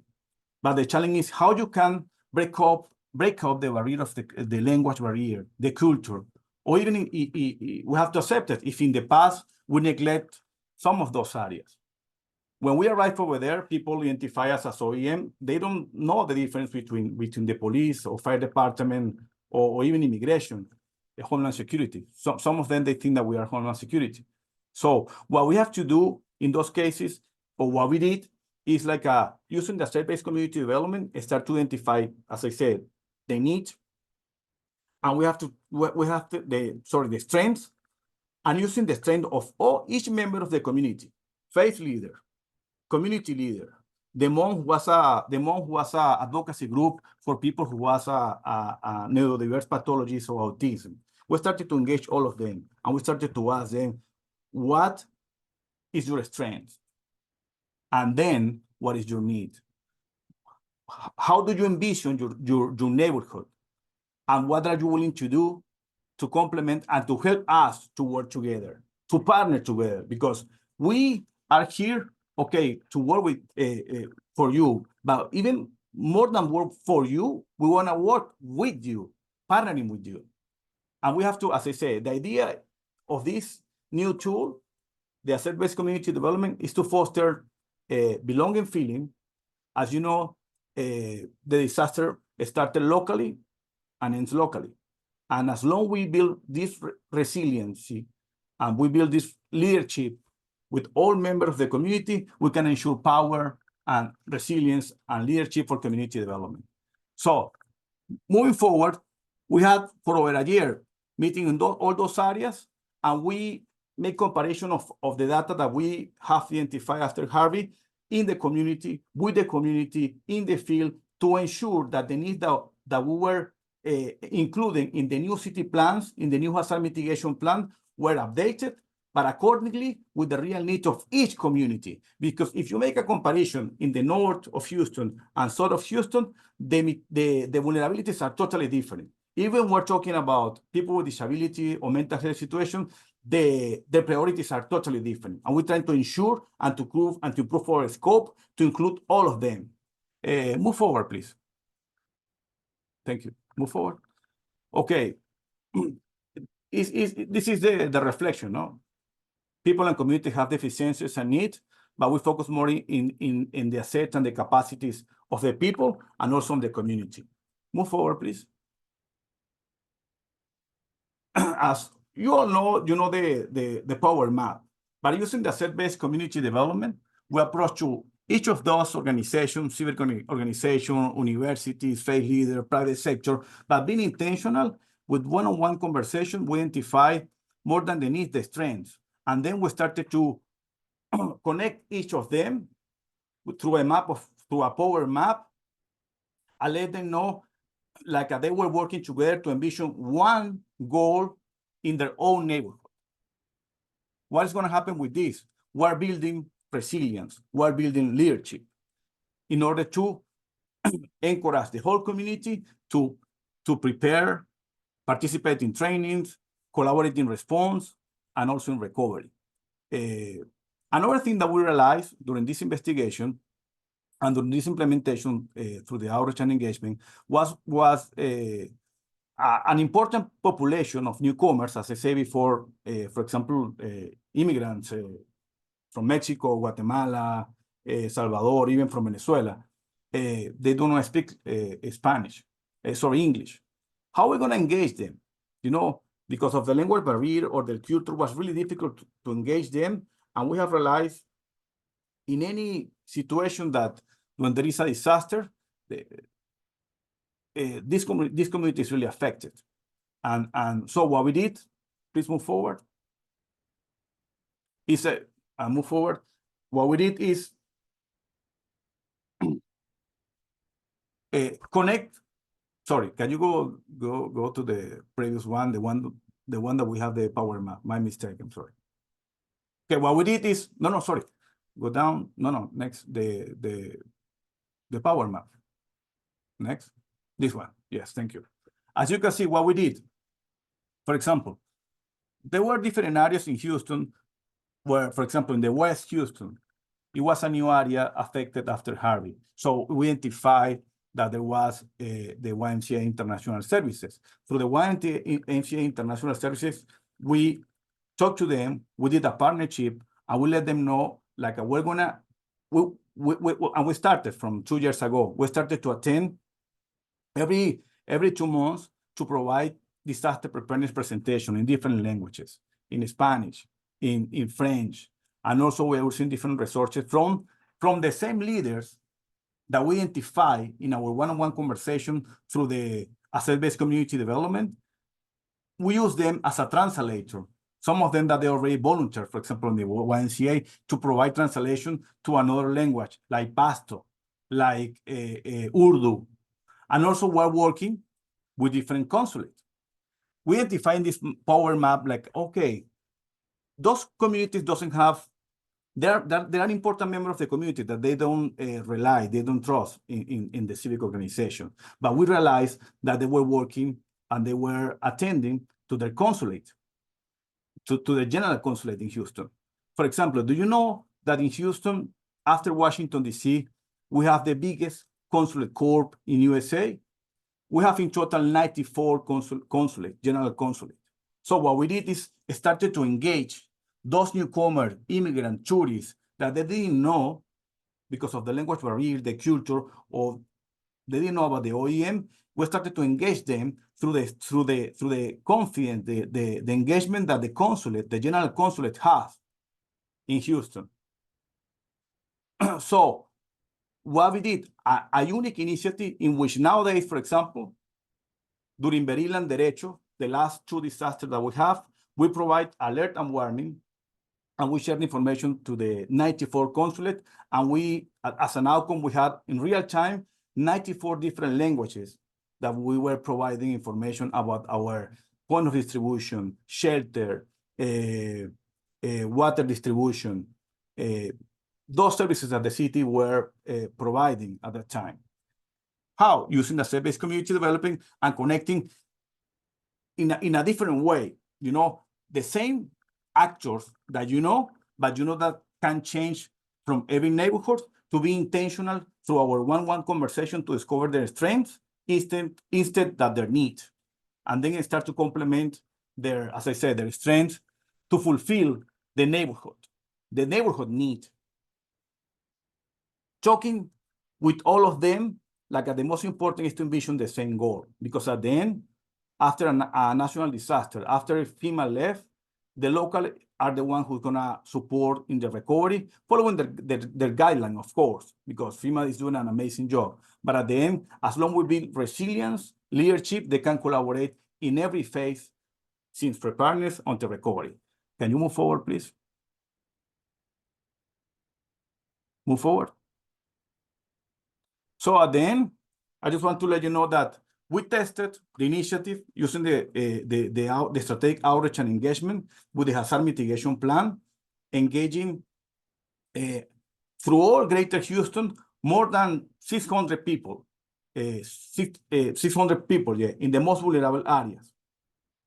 But the challenge is how you can break up the barrier of the language barrier, the culture, or even we have to accept it if in the past we neglect some of those areas. When we arrive over there, people identify us as OEM. They don't know the difference between the police or fire department or even immigration, Homeland Security. Some of them, they think that we are Homeland Security. So what we have to do in those cases, or what we did, is like using the asset-based community development, start to identify, as I said, the need, and we have the strengths, and using the strength of each member of the community, faith leader, community leader, the monk who was a advocacy group for people who was a neurodiverse pathologies or autism. We started to engage all of them, and we started to ask them, what is your strength? And then, what is your need? How do you envision your neighborhood? And what are you willing to do to complement and to help us to work together, to partner together? Because we are here, okay, to work with for you, but even more than work for you, we want to work with you, partnering with you. And we have to, as I say, the idea of this new tool, the asset-based community development, is to foster a belonging feeling. As you know, the disaster started locally and ends locally. And as long as we build this resiliency and we build this leadership with all members of the community, we can ensure power and resilience and leadership for community development. So moving forward, we had for over a year meeting in all those areas, and we make comparison of the data that we have identified after Harvey in the community, with the community, in the field, to ensure that the needs that we were including in the new city plans, in the new hazard mitigation plan, were updated, but accordingly with the real needs of each community. Because if you make a comparison in the north of Houston and south of Houston, the vulnerabilities are totally different. Even we're talking about people with disability or mental health situation, the priorities are totally different. And we're trying to ensure and to improve our scope to include all of them. Move forward, please. Thank you. Move forward. Okay. This is the reflection, no? People and community have deficiencies and needs, but we focus more in the assets and the capacities of the people and also on the community. Move forward, please. As you all know, you know the power map, but using the asset-based community development, we approach to each of those organizations, civic organization, universities, faith leader, private sector, but being intentional with one-on-one conversation, we identify more than the needs, the strengths. And then we started to connect each of them through a power map, and let them know like they were working together to envision one goal in their own neighborhood. What is going to happen with this? We're building resilience, we're building leadership in order to encourage the whole community to prepare, participate in trainings, collaborate in response, and also in recovery. Another thing that we realized during this investigation and during this implementation through the outreach and engagement was an important population of newcomers, as I said before, for example, immigrants from Mexico, Guatemala, Salvador, even from Venezuela. They do not speak English. How are we going to engage them? You know, because of the language barrier or the culture was really difficult to engage them. And we have realized in any situation that when there is a disaster, this community is really affected. And so what we did, please move forward. Move forward. What we did is connect. Sorry, can you go to the previous one, the one that we have the power map? My mistake. I'm sorry. Okay, what we did is sorry. Go down. Next the power map. Next, this one. Yes, thank you. As you can see, what we did. For example, there were different areas in Houston where, for example, in the West Houston, it was a new area affected after Harvey. So we identified that there was the YMCA International Services. Through the YMCA International Services, we talked to them, we did a partnership, and we let them know, like, we're gonna, and we started from 2 years ago. We started to attend every 2 months to provide disaster preparedness presentation in different languages, in Spanish, in French, and also we're using different resources from the same leaders that we identify in our one-on-one conversation through the asset-based community development. We use them as a translator. Some of them that they already volunteer, for example, in the YMCA, to provide translation to another language, like Pasto, like Urdu. And also we're working with different consulates. We identify in this power map, like, okay, those communities doesn't have, they're an important member of the community that they don't rely, they don't trust in the civic organization. But we realized that they were working and they were attending to their consulate, to the general consulate in Houston. For example, do you know that in Houston, after Washington, D.C., we have the biggest consulate corps in USA? We have in total 94 consulate, general consulate. So what we did is started to engage those newcomers, immigrant, tourists that they didn't know because of the language barrier, the culture, or they didn't know about the OEM. We started to engage them through the confidence, the engagement that the consulate, the general consulate has in Houston. So what we did, a unique initiative in which nowadays, for example, during Beril and Derecho, the last 2 disasters that we have, we provide alert and warning, and we share the information to the 94 consulate, and we, as an outcome, we had in real time 94 different languages that we were providing information about our point of distribution, shelter, water distribution, those services that the city were providing at that time. How? Using the asset-based community development and connecting in a different way, you know, the same actors that you know, but you know that can change from every neighborhood to be intentional through our one-on-one conversation to discover their strengths instead that their needs. And then start to complement their, as I said, their strengths to fulfill the neighborhood need. Talking with all of them, like the most important is to envision the same goal, because at the end, after a national disaster, after FEMA left, the local are the ones who's gonna support in the recovery, following their guideline, of course, because FEMA is doing an amazing job. But at the end, as long as we build resilience, leadership, they can collaborate in every phase since preparedness until recovery. Can you move forward, please? Move forward. So at the end, I just want to let you know that we tested the initiative using the strategic outreach and engagement with the hazard mitigation plan, engaging through all Greater Houston, more than 600 people, 600 people, yeah, in the most vulnerable areas.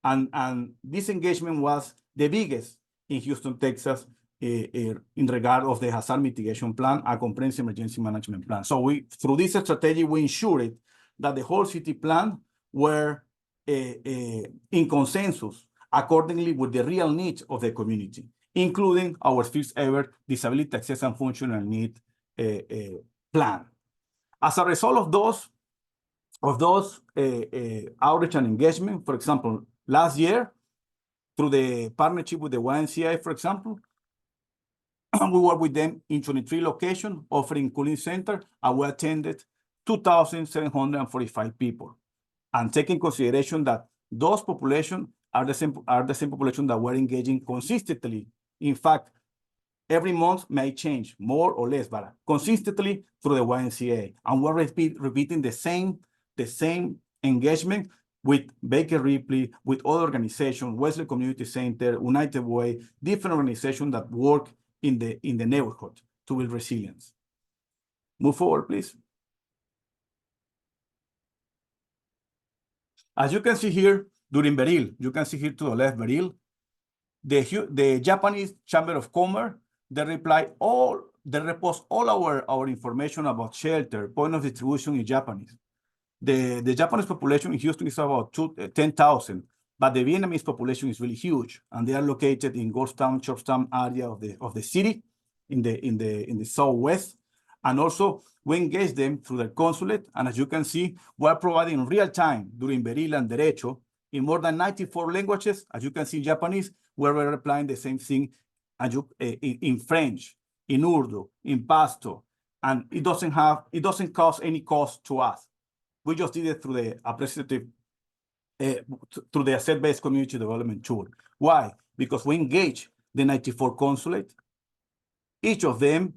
And this engagement was the biggest in Houston, Texas, in regard of the hazard mitigation plan, a comprehensive emergency management plan. So through this strategy, we ensured that the whole city plan were in consensus accordingly with the real needs of the community, including our first ever disability access and functional need plan. As a result of those outreach and engagement, for example, last year, through the partnership with the YMCA, for example, we worked with them in 23 locations, offering cooling center, and we attended 2,745 people. And taking consideration that those populations are the same population that we're engaging consistently. In fact, every month may change more or less, but consistently through the YMCA. And we're repeating the same engagement with Baker Ripley, with other organizations, Wesley Community Center, United Way, different organizations that work in the neighborhood to build resilience. Move forward, please. As you can see here, during Beril, you can see here to the left, Beril, the Japanese Chamber of Commerce, they repost all our information about shelter, point of distribution in Japanese. The Japanese population in Houston is about 10,000, but the Vietnamese population is really huge, and they are located in Georgetown, Georgetown area of the city, in the southwest. And also, we engage them through their consulate, and as you can see, we are providing real time during Beril and Derecho in more than 94 languages. As you can see in Japanese, we're replying the same thing in French, in Urdu, in Pashto, and it doesn't cause any cost to us. We just did it through the appreciative, through the asset-based community development tool. Why? Because we engage the 94 consulate, each of them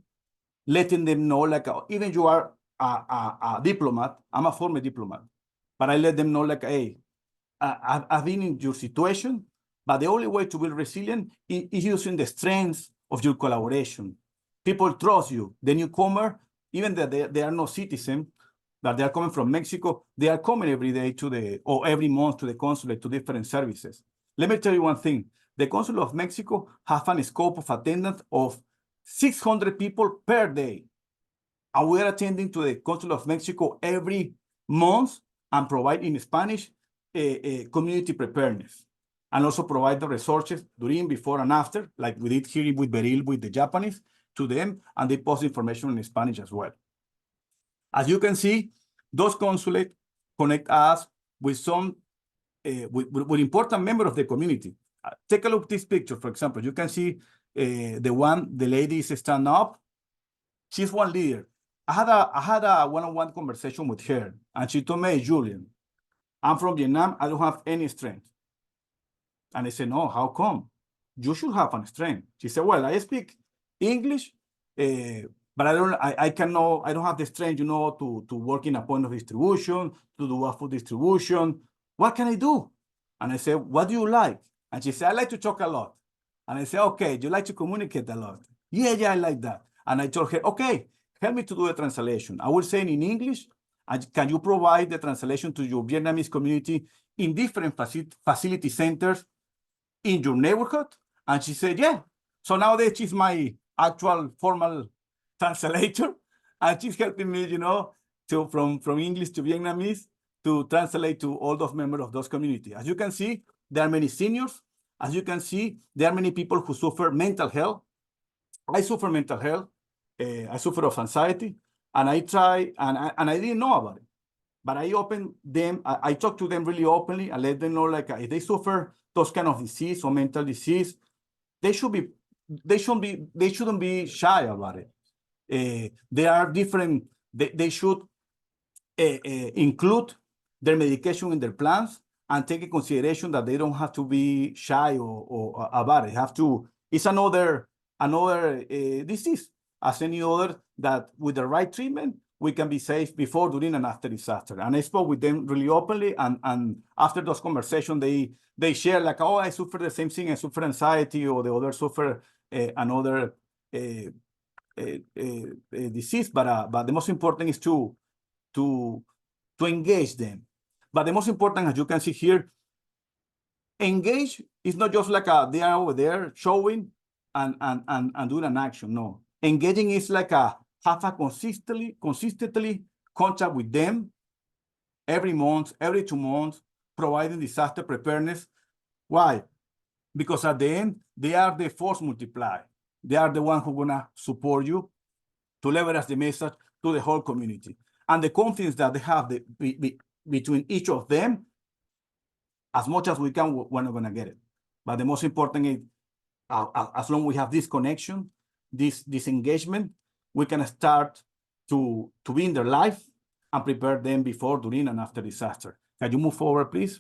letting them know, like, even you are a diplomat, I'm a former diplomat, but I let them know, like, hey, I've been in your situation, but the only way to build resilient is using the strengths of your collaboration. People trust you. The newcomer, even that they are no citizen, that they are coming from Mexico, they are coming every day or every month to the consulate, to different services. Let me tell you one thing. The Consulate of Mexico have a scope of attendance of 600 people per day. And we are attending to the Consulate of Mexico every month and provide in Spanish community preparedness. And also provide the resources during, before, and after, like we did here with Beril, with the Japanese, to them, and they post information in Spanish as well. As you can see, those consulates connect us with some with important members of the community. Take a look at this picture, for example. You can see the lady is stand up. She's one leader. I had a one-on-one conversation with her, and she told me, hey, Julian, I'm from Vietnam. I don't have any strength. And I said, no, how come? You should have a strength. She said, well, I speak English, but I don't have the strength, to work in a point of distribution, to do a food distribution. What can I do? And I said, what do you like? And she said, I like to talk a lot. And I said, okay, you like to communicate a lot? Yeah, I like that. And I told her, okay, help me to do the translation. I will say it in English, And can you provide the translation to your Vietnamese community in different facility centers in your neighborhood? And she said, yeah. So nowadays she's my actual formal translator, and she's helping me, you know, to from English to Vietnamese to translate to all those members of those communities. As you can see, there are many seniors. As you can see, there are many people who suffer mental health. I suffer mental health. I suffer of anxiety, and I try, and I didn't know about it. But I open them, I talk to them really openly and let them know, like, if they suffer those kind of disease or mental disease, they shouldn't be shy about it. There are different, they should include their medication in their plans and take in consideration that they don't have to be shy or about it. Have to, it's another disease as any other, that with the right treatment, we can be safe before, during, and after disaster. And I spoke with them really openly, and after those conversations, they share, like, oh, I suffer the same thing, I suffer anxiety, or the other suffer another disease. But the most important is to engage them. But the most important, as you can see here, engage is not just like they are over there showing and doing an action. No, engaging is like have a consistently contact with them every month, every 2 months, providing disaster preparedness. Why? Because at the end, they are the force multiplier. They are the one who gonna support you to leverage the message to the whole community. And the confidence that they have between each of them, as much as we can, we're not gonna get it. But the most important is, as long as we have this connection, this engagement, we can start to be in their life and prepare them before, during, and after disaster. Can you move forward, please?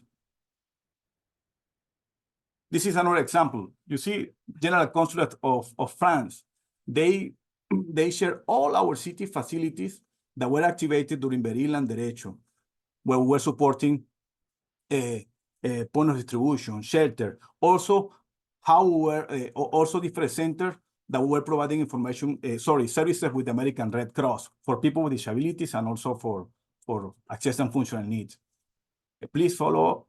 This is another example. You see, General Consulate of France, they share all our city facilities that were activated during Beril and Derecho, where we were supporting point of distribution, shelter. Also, how we were also different centers that we were providing information, services with the American Red Cross for people with disabilities and also for access and functional needs. Please follow.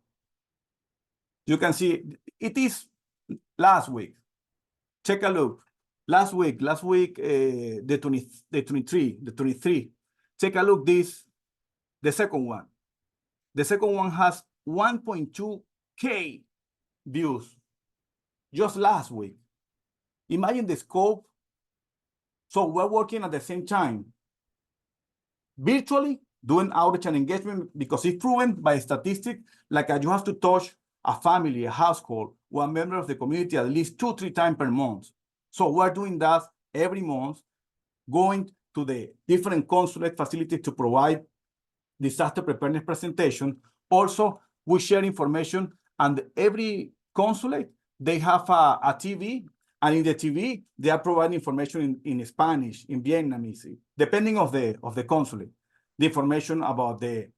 You can see it is last week. Take a look. Last week, the 23. Take a look this, the second one. The second one has 1.2K views just last week. Imagine the scope. So we're working at the same time, virtually doing outreach and engagement, because it's proven by statistics, like you have to touch a family, a household, one member of the community at least 2-3 times per month. So we're doing that every month, going to the different consulate facilities to provide disaster preparedness presentation. Also, we share information, and every consulate, they have a TV, and in the TV, they are providing information in Spanish, in Vietnamese, depending of the consulate. The information about the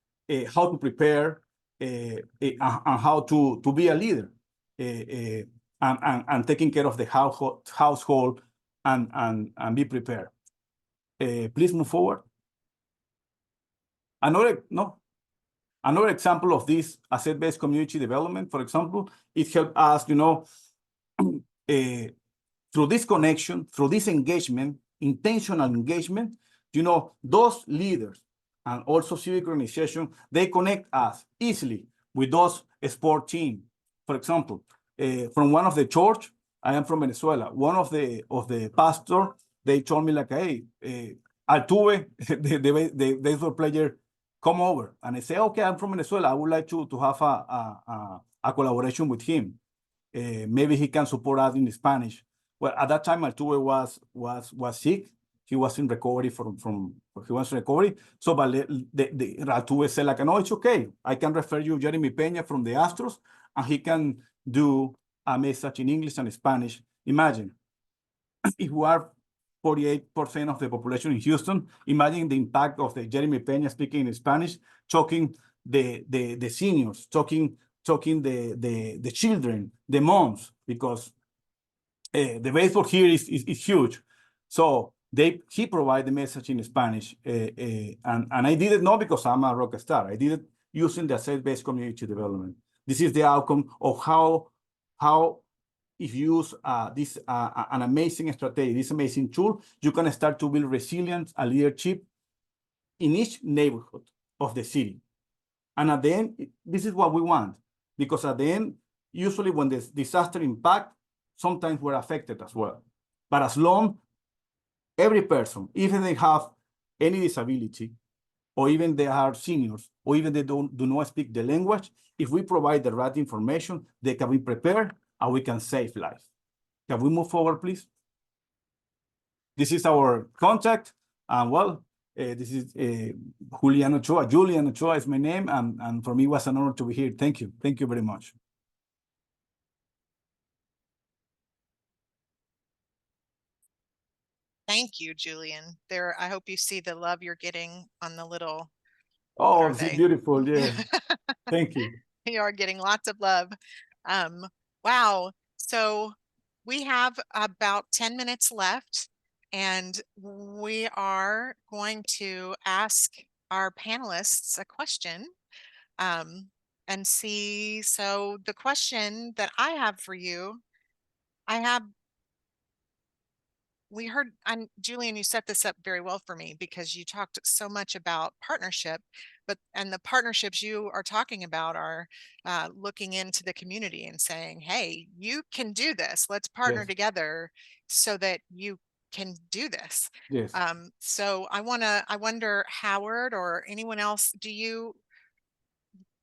how to prepare and how to be a leader and taking care of the household and be prepared. Please move forward. Another example of this asset-based community development, for example, it helped us, through this connection, through this engagement, intentional engagement, those leaders and also civic organizations, they connect us easily with those sport teams. For example, from one of the church, I am from Venezuela. One of the pastor, they told me, like, hey, Altuve, the baseball player, come over. And I say, okay, I'm from Venezuela. I would like to have a collaboration with him. Maybe he can support us in Spanish. Well, at that time, Altuve was sick. He was in recovery he was in recovery. So, but Altuve said, like, no, it's okay. I can refer you Jeremy Peña from the Astros, and he can do a message in English and Spanish. Imagine if we are 48% of the population in Houston, imagine the impact of the Jeremy Peña speaking in Spanish, talking the seniors, talking the children, the moms, because the baseball here is huge. So he provided the message in Spanish, and I did it not because I'm a rock star. I did it using the asset-based community development. This is the outcome of how if you use an amazing strategy, this amazing tool, you can start to build resilience and leadership in each neighborhood of the city. And at the end, this is what we want, because at the end, usually when there's disaster impact, sometimes we're affected as well. But as long every person, even they have any disability, or even they are seniors, or even they do not speak the language, if we provide the right information, they can be prepared and we can save life. Can we move forward, please? This is our contact, and well, this is Julian Ochoa. Julian Ochoa is my name, and for me, it was an honor to be here. Thank you. Thank you very much. Thank you, Julian. There, I hope you see the love you're getting on the little. Oh, this is beautiful. Yeah. Thank you. You are getting lots of love. Wow. So we have about 10 minutes left, and we are going to ask our panelists a question and see. So the question that I have for you, we heard, Julian, you set this up very well for me because you talked so much about partnership, and the partnerships you are talking about are looking into the community and saying, hey, you can do this. Let's partner together so that you can do this. Yes. So I wonder, Howard or anyone else,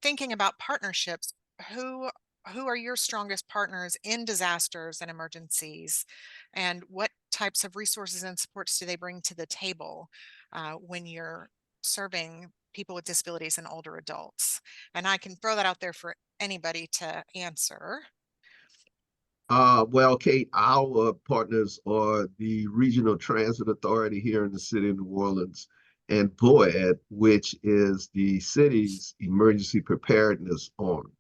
thinking about partnerships, who are your strongest partners in disasters and emergencies, and what types of resources and supports do they bring to the table when you're serving people with disabilities and older adults? And I can throw that out there for anybody to answer. Well, Kate, our partners are the Regional Transit Authority here in the city of New Orleans and BOED, which is the city's emergency preparedness arm.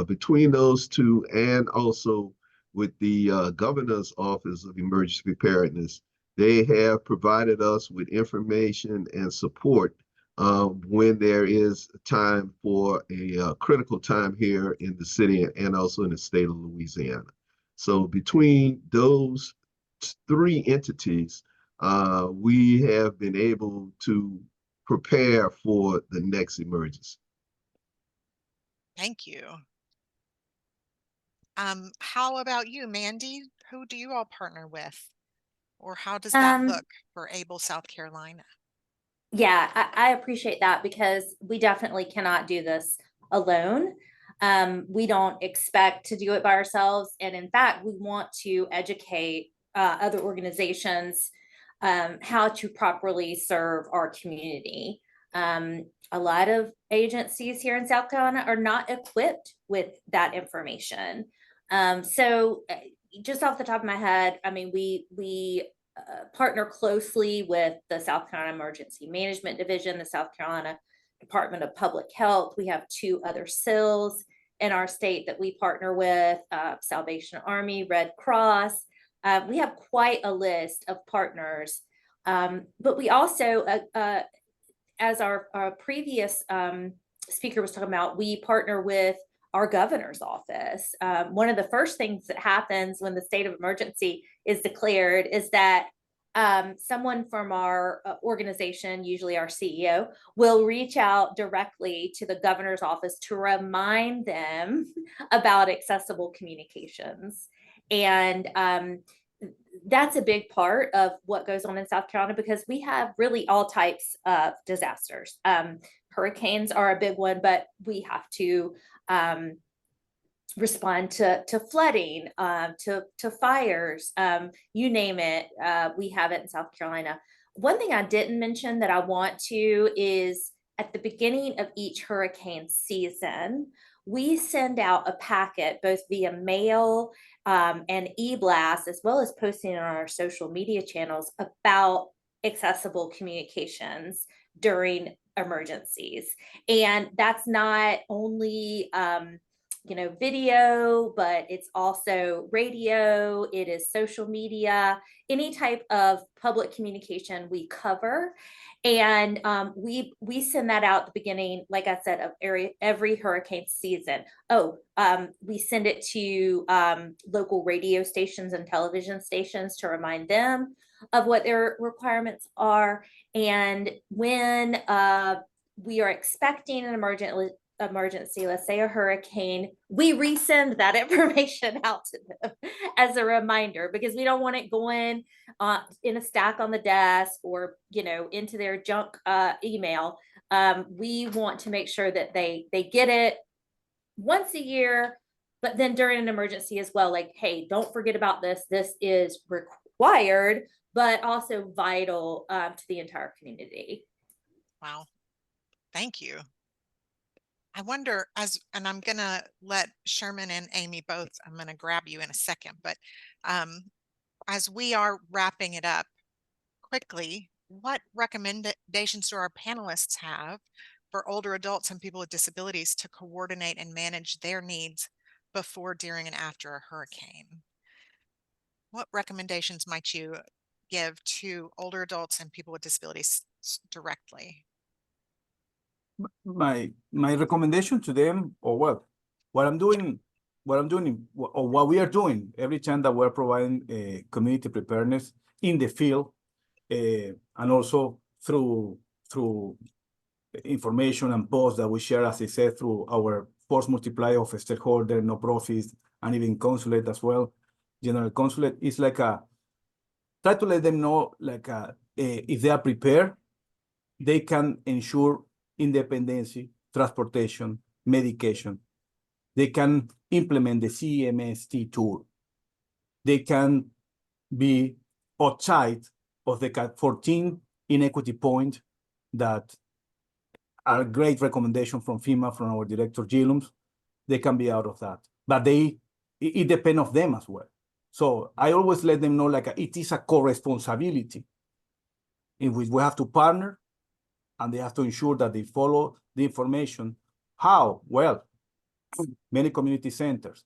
Between those two, and also with the Governor's Office of Emergency Preparedness, they have provided us with information and support when there is time for a critical time here in the city and also in the state of Louisiana. So between those three entities, we have been able to prepare for the next emergency. Thank you. How about you, Mandy? Who do you all partner with? Or how does that look for ABLE South Carolina? Yeah, I appreciate that, because we definitely cannot do this alone. We don't expect to do it by ourselves. And in fact, we want to educate other organizations how to properly serve our community. A lot of agencies here in South Carolina are not equipped with that information. So just off the top of my head, I mean, we partner closely with the South Carolina Emergency Management Division, the South Carolina Department of Public Health. We have 2 other SILs in our state that we partner with, Salvation Army, Red Cross. We have quite a list of partners, but we also, as our previous speaker was talking about, we partner with our governor's office. One of the first things that happens when the state of emergency is declared is that someone from our organization, usually our CEO, will reach out directly to the governor's office to remind them about accessible communications. And that's a big part of what goes on in South Carolina, because we have really all types of disasters. Hurricanes are a big one, but we have to respond to flooding, to fires, you name it. We have it in South Carolina. One thing I didn't mention that I want to is at the beginning of each hurricane season, we send out a packet both via mail and e-blast, as well as posting on our social media channels about accessible communications during emergencies. And that's not only video, but it's also radio, it is social media, any type of public communication we cover. And we send that out at the beginning, like I said, of every hurricane season. We send it to local radio stations and television stations to remind them of what their requirements are. And when we are expecting an emergency, let's say a hurricane, we resend that information out to them as a reminder, because we don't want it going in a stack on the desk or into their junk email. We want to make sure that they get it once a year, but then during an emergency as well, like, hey, don't forget about this. This is required, but also vital to the entire community. Wow. Thank you. I wonder, and I'm going to let Sherman and Amy both, I'm going to grab you in a second, but as we are wrapping it up quickly, what recommendations do our panelists have for older adults and people with disabilities to coordinate and manage their needs before, during, and after a hurricane? What recommendations might you give to older adults and people with disabilities directly? My recommendation to them, or what I'm doing, or what we are doing every time that we're providing community preparedness in the field, and also through information and posts that we share, as I said, through our force multiplier of stakeholder, non-profits, and even consulate as well. General consulate is like try to let them know, like if they are prepared, they can ensure independency, transportation, medication. They can implement the CMST tool. They can be outside of the 14 inequity points that are a great recommendation from FEMA, from our director Gillums. They can be out of that, but it depends on them as well. So I always let them know, like, it is a co-responsibility in which we have to partner, and they have to ensure that they follow the information. How? Well, many community centers,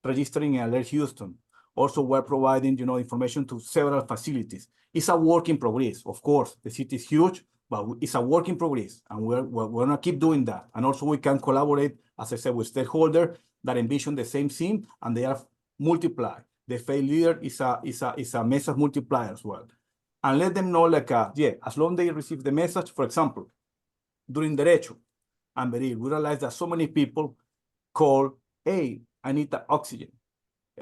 registering in Alert Houston. Also, we're providing, information to several facilities. It's a work in progress. Of course, the city is huge, but it's a work in progress, and we're gonna keep doing that. And also, we can collaborate, as I said, with stakeholders that envision the same thing, and they are multiplied. The failed leader is a message multiplier as well. And let them know, like, as long as they receive the message. For example, during Derecho and Beril, we realized that so many people call, hey, I need the oxygen.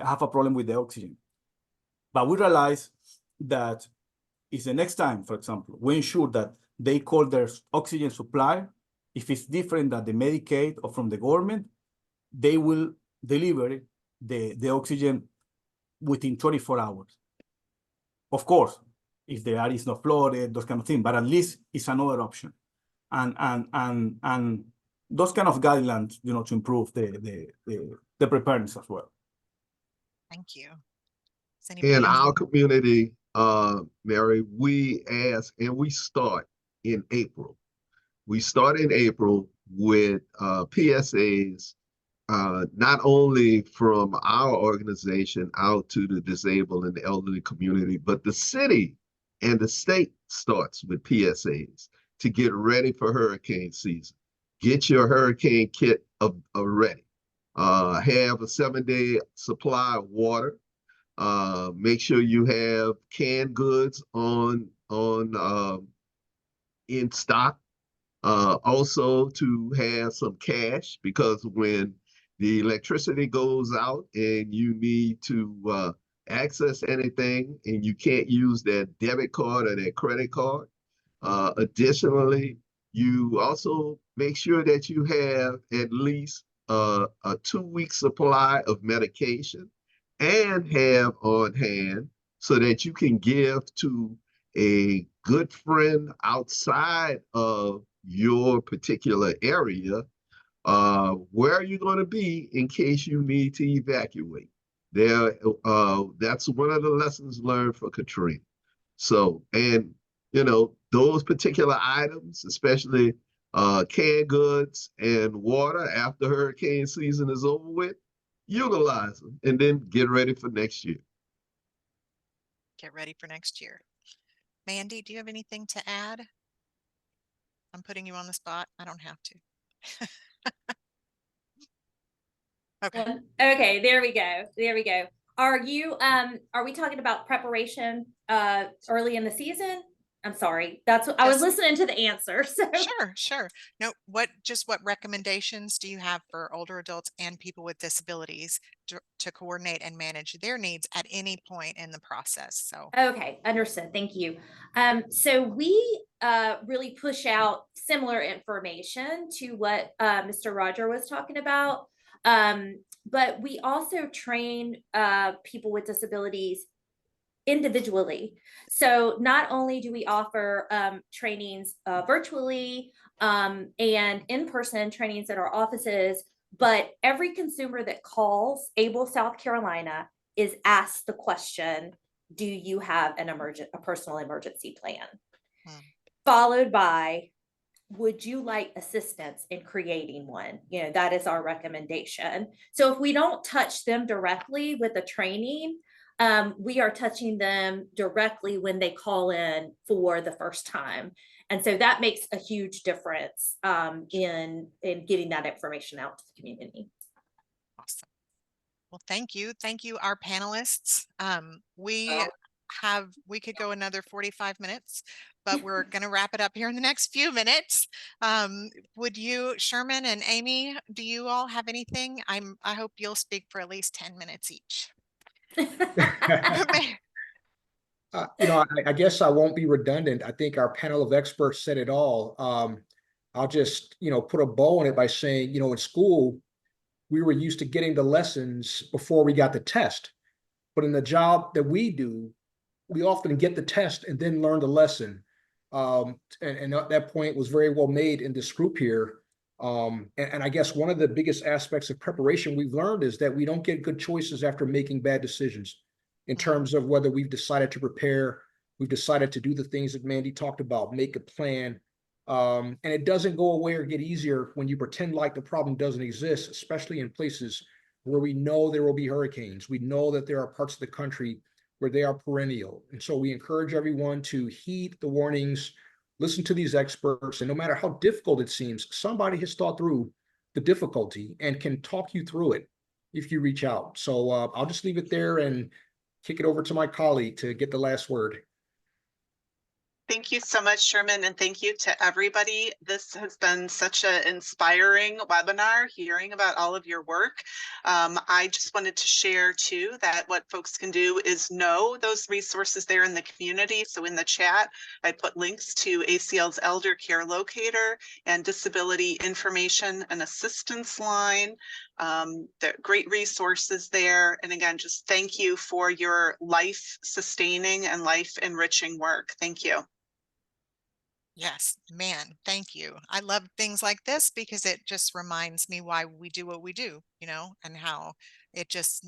I have a problem with the oxygen. But we realized that if the next time, for example, we ensure that they call their oxygen supplier, if it's different than the Medicaid or from the government, they will deliver the oxygen within 24 hours. Of course, if the area is not flooded, those kind of things, but at least it's another option. And those kind of guidelines, to improve the preparedness as well. Thank you. In our community, Mary, we ask, and we start in April. We start in April with PSAs, not only from our organization out to the disabled and the elderly community, but the city and the state starts with PSAs to get ready for hurricane season. Get your hurricane kit ready. Have a 7-day supply of water. Make sure you have canned goods in stock. Also to have some cash, because when the electricity goes out and you need to access anything and you can't use that debit card or that credit card. Additionally, you also make sure that you have at least a 2-week supply of medication and have on hand so that you can give to a good friend outside of your particular area. Where are you going to be in case you need to evacuate? That's one of the lessons learned for Katrina. So, and those particular items, especially canned goods and water after hurricane season is over with, utilize them, and then get ready for next year. Get ready for next year. Mandy, do you have anything to add? I'm putting you on the spot. I don't have to. Okay. Okay, there we go. There we go. Are we talking about preparation early in the season? I'm sorry. That's what I was listening to the answer. So Sure. No, what recommendations do you have for older adults and people with disabilities to coordinate and manage their needs at any point in the process? So okay, understood. Thank you. So we really push out similar information to what Mr. Roger was talking about. But we also train people with disabilities individually. So not only do we offer trainings virtually and in-person trainings at our offices, but every consumer that calls Able South Carolina is asked the question, do you have a personal emergency plan? Followed by, would you like assistance in creating one? You know, that is our recommendation. So if we don't touch them directly with the training, we are touching them directly when they call in for the first time. And so that makes a huge difference in getting that information out to the community. awesome. Well, thank you. Thank you, our panelists. We could go another 45 minutes, but we're going to wrap it up here in the next few minutes. Would you, Sherman and Amy, do you all have anything? I hope you'll speak for at least 10 minutes each. I guess I won't be redundant. I think our panel of experts said it all. I'll just, put a bow on it by saying, in school, we were used to getting the lessons before we got the test. But in the job that we do, we often get the test and then learn the lesson. And that point was very well made in this group here. And I guess one of the biggest aspects of preparation we've learned is that we don't get good choices after making bad decisions in terms of whether we've decided to prepare, we've decided to do the things that Mandy talked about, make a plan. And it doesn't go away or get easier when you pretend like the problem doesn't exist, especially in places where we know there will be hurricanes. We know that there are parts of the country where they are perennial. And so we encourage everyone to heed the warnings, listen to these experts, and no matter how difficult it seems, somebody has thought through the difficulty and can talk you through it if you reach out. So I'll just leave it there and kick it over to my colleague to get the last word. Thank you so much, Sherman, and thank you to everybody. This has been such an inspiring webinar, hearing about all of your work. I just wanted to share too that what folks can do is know those resources there in the community. So in the chat, I put links to ACL's Elder Care Locator and Disability Information and Assistance Line. There are great resources there. And again, just thank you for your life-sustaining and life-enriching work. Thank you. Yes, man, thank you. I love things like this because it just reminds me why we do what we do, and how it is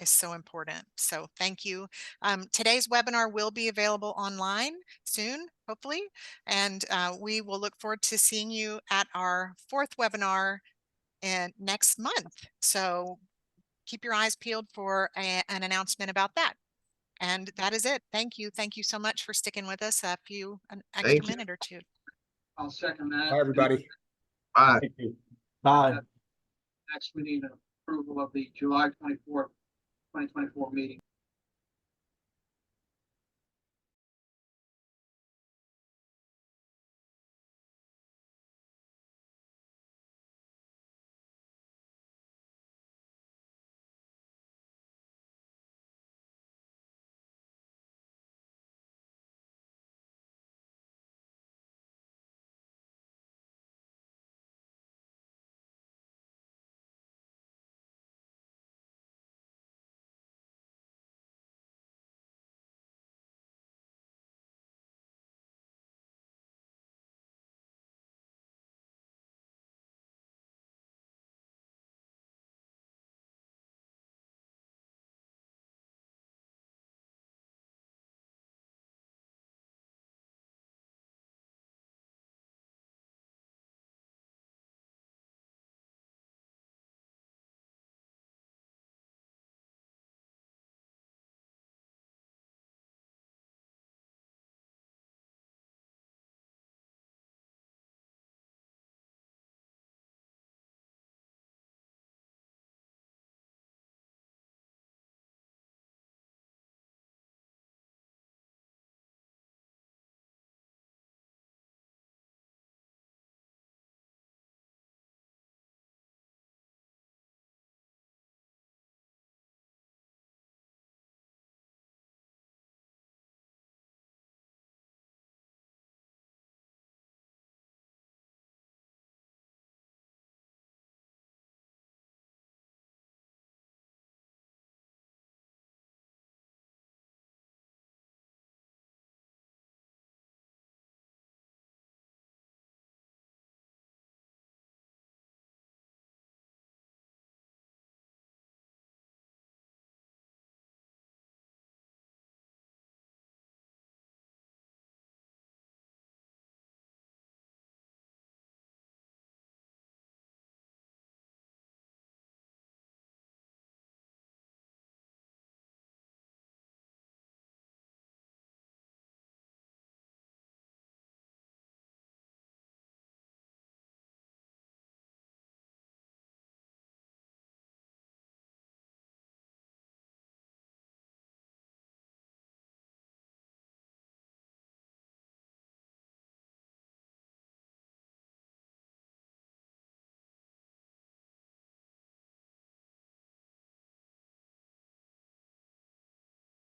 so important. So thank you. Today's webinar will be available online soon, hopefully, and we will look forward to seeing you at our 4th webinar next month. So keep your eyes peeled for an announcement about that. And that is it. Thank you. Thank you so much for sticking with us an extra minute or two. I'll second that. Bye, everybody. Bye. Thank you. Bye. Next, we need an approval of the July 24th, 2024 meeting.